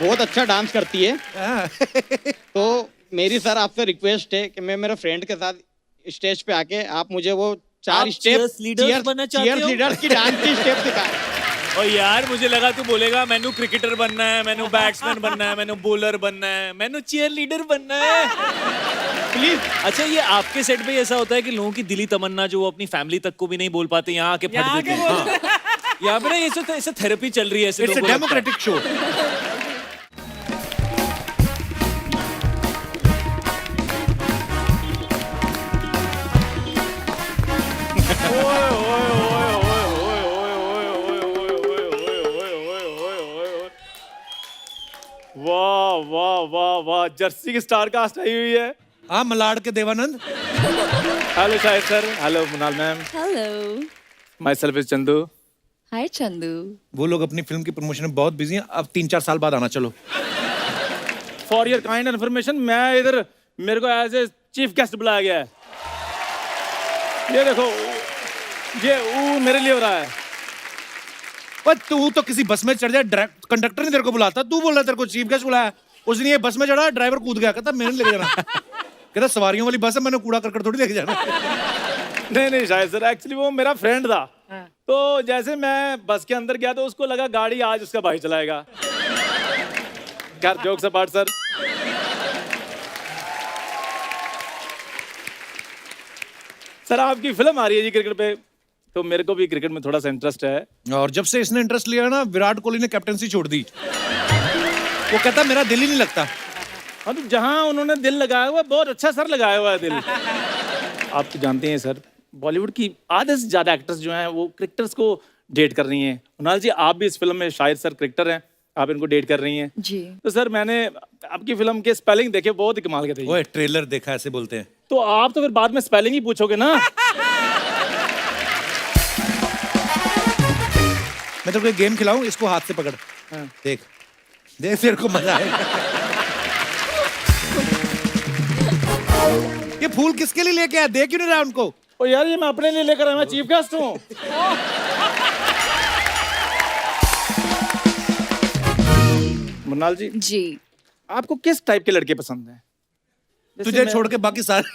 बहुत अच्छा डांस करती है, तो मेरी सर आपसे रिक्वेस्ट है कि मैं मेरे फ्रेंड के साथ स्टेज पे आके आप मुझे वो 4 स्टेप cheers leaders बनना चाहते हो? चीयर्स लीडर्स की डांस की स्टेप सिखाएं। और यार मुझे लगा तू बोलेगा मैंने क्रिकेटर बनना है, मैंने बैट्समैन बनना है, मैंने बॉलर बनना है, मैंने चीयर लीडर बनना है। प्लीज। अच्छा, ये आपके सेट पे ऐसा होता है कि लोगों की दिली तमन्ना जो वो अपनी फैमिली तक को भी नहीं बोल पाते, यहाँ आके फट देते हैं। हाँ। यहाँ पे ना ऐसे थेरेपी चल रही है ऐसे इट्स अ लोगों को लगता है। Democratic show. वाह वाह वाह वाह, जर्सी की स्टार कास्ट आई हुई है। हाँ, मलाड के Dev Anand. Hello Shahid sir, hello Munal ma'am, hello. Myself is Chandu. Hi Chandu. वो लोग अपनी फिल्म की प्रमोशन में बहुत बिजी हैं, अब 3-4 साल बाद आना। चलो। फॉर योर काइंड इन्फॉर्मेशन, मैं इधर, मेरे को एज ए चीफ गेस्ट बुलाया गया है। ये देखो, ये वो मेरे लिए हो रहा है। पर तू तो किसी बस में चढ़ जाए, कंडक्टर ने तेरे को बुलाता, तू बोल रहा तेरे को चीफ गेस्ट बुलाया। उस दिन ये बस में चढ़ा, ड्राइवर कूद गया, कहता मैंने लेके जाना। कहता सवारियों वाली बस है, मैंने कूड़ा करकट थोड़ी लेके जाना। नहीं शायद सर, एक्चुअली वो मेरा फ्रेंड था। तो जैसे मैं बस के अंदर गया तो उसको लगा गाड़ी आज उसका भाई चलाएगा। खैर जोक्स अपार्ट सर। सर आपकी फिल्म आ रही है जी क्रिकेट पे, तो मेरे को भी क्रिकेट में थोड़ा सा इंटरेस्ट है। और जब से इसने इंटरेस्ट लिया ना, विराट कोहली ने कैप्टनसी छोड़ दी। वो कहता मेरा दिल ही नहीं लगता। हाँ, तो जहां उन्होंने दिल लगाया हुआ है, बहुत अच्छा सर लगाया हुआ है दिल। आप तो जानते हैं सर, बॉलीवुड की आधे से ज्यादा एक्टर्स जो हैं वो क्रिकेटर्स को डेट कर रही हैं। कुणाल जी आप भी इस फिल्म में शायद सर क्रिकेटर हैं, आप इनको डेट कर रही हैं। जी। तो सर मैंने आपकी फिल्म के स्पेलिंग देखे, बहुत ही कमाल के थे। ओए ट्रेलर देखा ऐसे बोलते हैं। तो आप तो फिर बाद में स्पेलिंग ही पूछोगे ना। मैं तो कोई गेम खिलाऊं, इसको हाथ से पकड़। हाँ। देख देख तेरे को मजा आएगा। ये फूल किसके लिए लेके आया, देख क्यों नहीं रहा उनको? ओ यार ये मैं अपने लिए लेकर आया, मैं चीफ गेस्ट हूँ। मुन्नाल जी जी। आपको किस टाइप के लड़के पसंद हैं? जैसे तुझे मैं- छोड़ के बाकी सारे।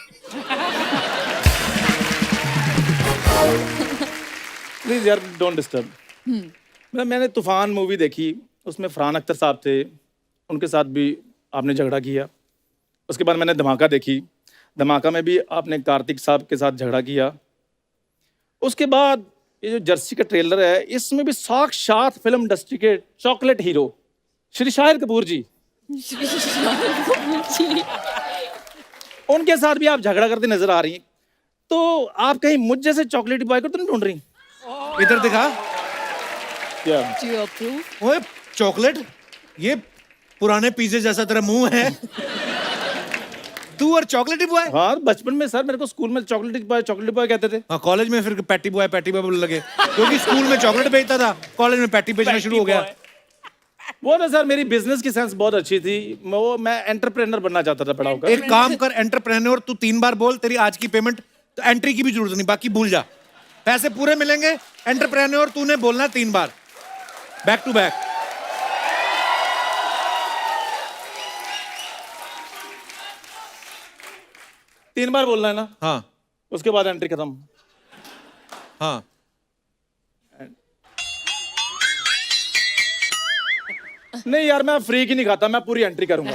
प्लीज यार डोंट डिस्टर्ब। मैंने तूफान मूवी देखी, उसमें फरहान अख्तर साहब थे, उनके साथ भी आपने झगड़ा किया। उसके बाद मैंने धमाका देखी, धमाका में भी आपने कार्तिक साहब के साथ झगड़ा किया। उसके बाद ये जो जर्सी का ट्रेलर है, इसमें भी साक्षात फिल्म इंडस्ट्री के चॉकलेट हीरो श्री शाहिद कपूर जी, उनके साथ भी आप झगड़ा करते नजर आ रही हैं। तो आप कहीं मुझ जैसे चॉकलेट बॉय को तो नहीं ढूंढ रही? इधर दिखा। क्या Do you approve? ओए चॉकलेट, ये पुराने पिज्जे जैसा तेरा मुंह है। तू और चॉकलेटी बॉय। हाँ बचपन में सर मेरे को स्कूल में चॉकलेट बॉय कहते थे। हाँ, कॉलेज में फिर पैटी बॉय बोलने लगे, क्योंकि स्कूल में चॉकलेट बेचता था, कॉलेज में पैटी बेचना शुरू हो गया। वो ना सर मेरी बिजनेस की सेंस बहुत अच्छी थी, मैं एंटरप्रेन्योर बनना चाहता था बड़ा होकर। एक काम कर, एंटरप्रेन्योर तू 3 बार बोल, तेरी आज की पेमेंट तो एंट्री की भी जरूरत नहीं, बाकी भूल जा, पैसे पूरे मिलेंगे। एंटरप्रेन्योर तूने बोलना 3 बार, बैक टू बैक। तीन बार बोलना है ना? हाँ उसके बाद एंट्री खत्म। हाँ। नहीं यार मैं फ्री की नहीं खाता, मैं पूरी एंट्री करूंगा।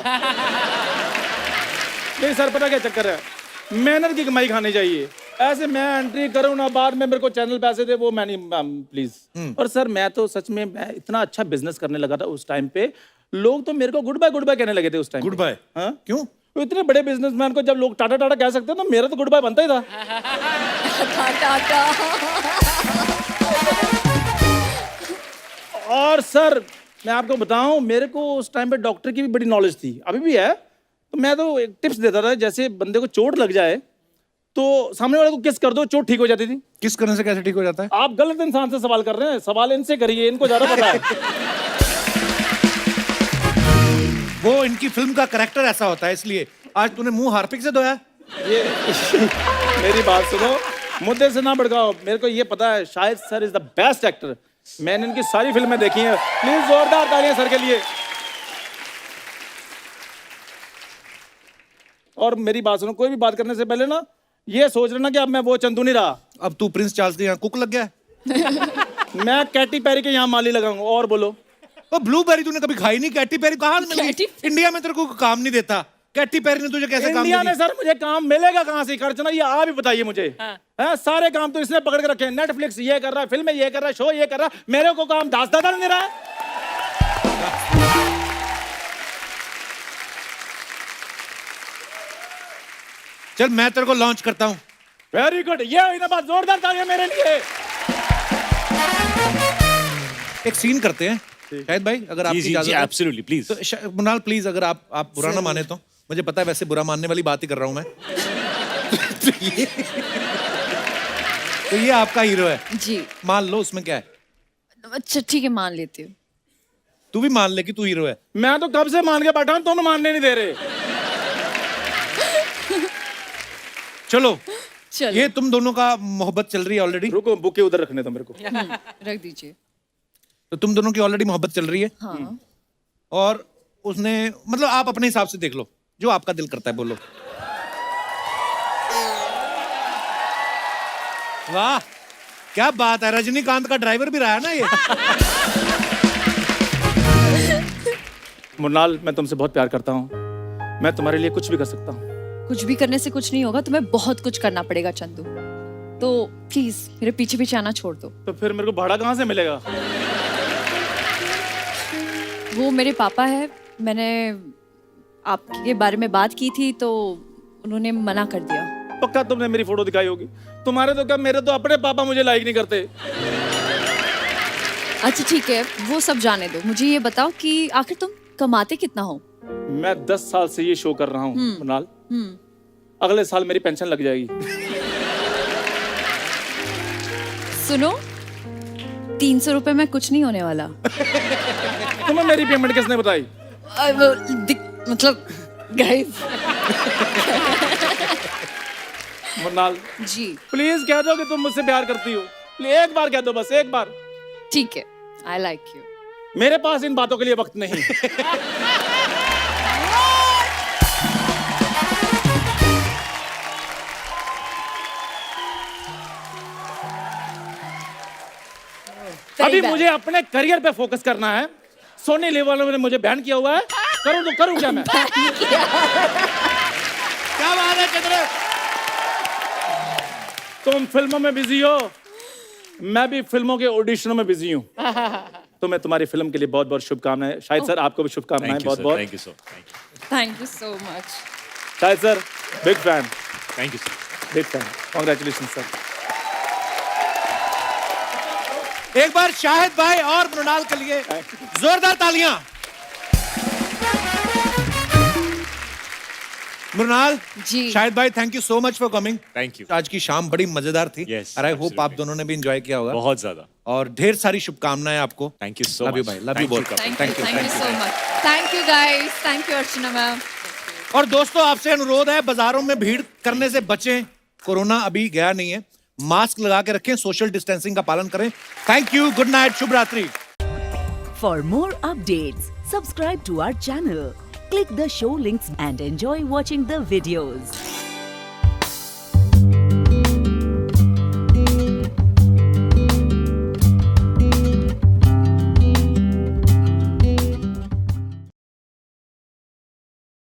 नहीं सर पता क्या चक्कर है, मेहनत की कमाई खानी चाहिए। ऐसे मैं एंट्री करूं ना, बाद में मेरे को चैनल पैसे दे, वो मैं नहीं प्लीज। और सर मैं तो सच में मैं इतना अच्छा बिजनेस करने लगा था उस टाइम पे, लोग तो मेरे को गुड बाय कहने लगे थे उस टाइम। Good bye? हाँ क्यों? तो इतने बड़े बिजनेसमैन को जब लोग टाटा टाटा कह सकते हैं, तो मेरा तो गुड बाय बनता ही था। और सर मैं आपको बताऊं, मेरे को उस टाइम पे डॉक्टर की भी बड़ी नॉलेज थी, अभी भी है। तो मैं तो एक टिप्स देता था, जैसे बंदे को चोट लग जाए तो सामने वाले को किस कर दो, चोट ठीक हो जाती थी। किस करने से कैसे ठीक हो जाता है? आप गलत इंसान से सवाल कर रहे हैं, सवाल इनसे करिए, इनको ज्यादा पता है। वो इनकी फिल्म का कैरेक्टर ऐसा होता है, इसलिए। आज तूने मुंह हार्पिक से धोया? ये मेरी बात सुनो, मुद्दे से ना भड़काओ। मेरे को ये पता है Shahid sir is the best actor, मैंने इनकी सारी फिल्में देखी हैं। प्लीज जोरदार तालियां सर के लिए। और मेरी बात सुनो, कोई भी बात करने से पहले ना ये सोच लेना कि अब मैं वो चंदू नहीं रहा। अब तू प्रिंस चार्ल्स के यहाँ कुक लग गया? मैं कैटी पेरी के यहाँ माली लगाऊंगा। और बोलो। वो ब्लूबेरी तूने कभी खाई नहीं? कैटी पेरी कहाँ से मिली? इंडिया में तेरे को काम नहीं देता, कैटी पेरी ने तुझे कैसे काम इंडिया दिया? में सर मुझे काम मिलेगा कहाँ से खर्चना, ये आप ही बताइए मुझे। हाँ, सारे काम तो इसने पकड़ के रखे हैं। नेटफ्लिक्स ये कर रहा है, फिल्में ये कर रहा है, शो ये कर रहा है, मेरे को काम दास दादा नहीं दे रहा है। चल मैं तेरे को लॉन्च करता हूँ। वेरी गुड, ये हुई ना बात, जोरदार तालियां मेरे लिए। एक सीन करते हैं शाहिद भाई, अगर आपकी इजाजत है। Absolutely please. तो मुनाल प्लीज, अगर आप बुरा ना माने तो। मुझे पता है वैसे बुरा मानने वाली बात ही कर रहा हूँ मैं। तो ये आपका हीरो है जी। मान लो, उसमें क्या है? अच्छा ठीक है, मान लेती हूँ। तू भी मान ले कि तू हीरो है। मैं तो कब से मान के बैठा हूं, तुम मानने नहीं दे रहे। चलो चलो ये तुम दोनों का मोहब्बत चल रही है ऑलरेडी। रुको, बुके उधर रखने दो मेरे को। रख दीजिए। तो तुम दोनों की ऑलरेडी मोहब्बत चल रही है। हाँ। और उसने, मतलब आप अपने हिसाब से देख लो, जो आपका दिल करता है बोलो। वाह क्या बात है, रजनीकांत का ड्राइवर भी रहा है ना ये। मुन्नाल, मैं तुमसे बहुत प्यार करता हूँ, मैं तुम्हारे लिए कुछ भी कर सकता हूँ। कुछ भी करने से कुछ नहीं होगा, तुम्हें बहुत कुछ करना पड़ेगा चंदू। तो प्लीज मेरे पीछे पीछे आना छोड़ दो। तो फिर मेरे को भाड़ा कहाँ से मिलेगा? वो मेरे पापा है, मैंने आपके बारे में बात की थी तो उन्होंने मना कर दिया। पक्का तुमने मेरी फोटो दिखाई होगी। तुम्हारे तो क्या, मेरे तो अपने पापा मुझे लाइक नहीं करते। अच्छा ठीक है, वो सब जाने दो, मुझे ये बताओ कि आखिर तुम कमाते कितना हो? मैं 10 साल से ये शो कर रहा हूँ मुन्नाल, अगले साल मेरी पेंशन लग जाएगी। सुनो, 300 रुपए में कुछ नहीं होने वाला। तुम्हें मेरी पेमेंट किसने बताई? मतलब गाइस। मुन्नाल जी प्लीज कह दो कि तुम मुझसे प्यार करती हो। एक बार कह दो, बस एक बार। ठीक है, आई लाइक यू। मेरे पास इन बातों के लिए वक्त नहीं। अभी मुझे अपने करियर पे फोकस करना है। सोनी लिव वालों ने मुझे बैन किया हुआ है। करूं तो करूं क्या मैं? क्या बात है चंद्र। तुम फिल्मों में बिजी हो, मैं भी फिल्मों के ऑडिशनों में बिजी हूँ। तो मैं तुम्हारी फिल्म के लिए बहुत बहुत शुभकामनाएं। शाहिद सर आपको भी शुभकामनाएं बहुत बहुत। Thank you so much. Shahid sir big fan. Thank you sir. Big fan, congratulation sir. एक बार शाहिद भाई और मृणाल के लिए जोरदार तालियां। मृणाल जी शाहिद भाई, thank you so much for coming. Thank you. आज की शाम बड़ी मजेदार थी। Yes, और आई होप absolutely. आप दोनों ने भी एंजॉय किया होगा। बहुत ज्यादा। और ढेर सारी शुभकामनाएं आपको। Thank you so love much. You भाई, love you both. Thank you so much. Thank you guys, thank you Archana ma'am. और दोस्तों आपसे अनुरोध है, बाजारों में भीड़ करने से बचें। कोरोना अभी गया नहीं है, मास्क लगा के रखें, सोशल डिस्टेंसिंग का पालन करें। थैंक यू, गुड नाइट, शुभ रात्रि। For more updates, subscribe to our channel, click the show links and enjoy watching the videos.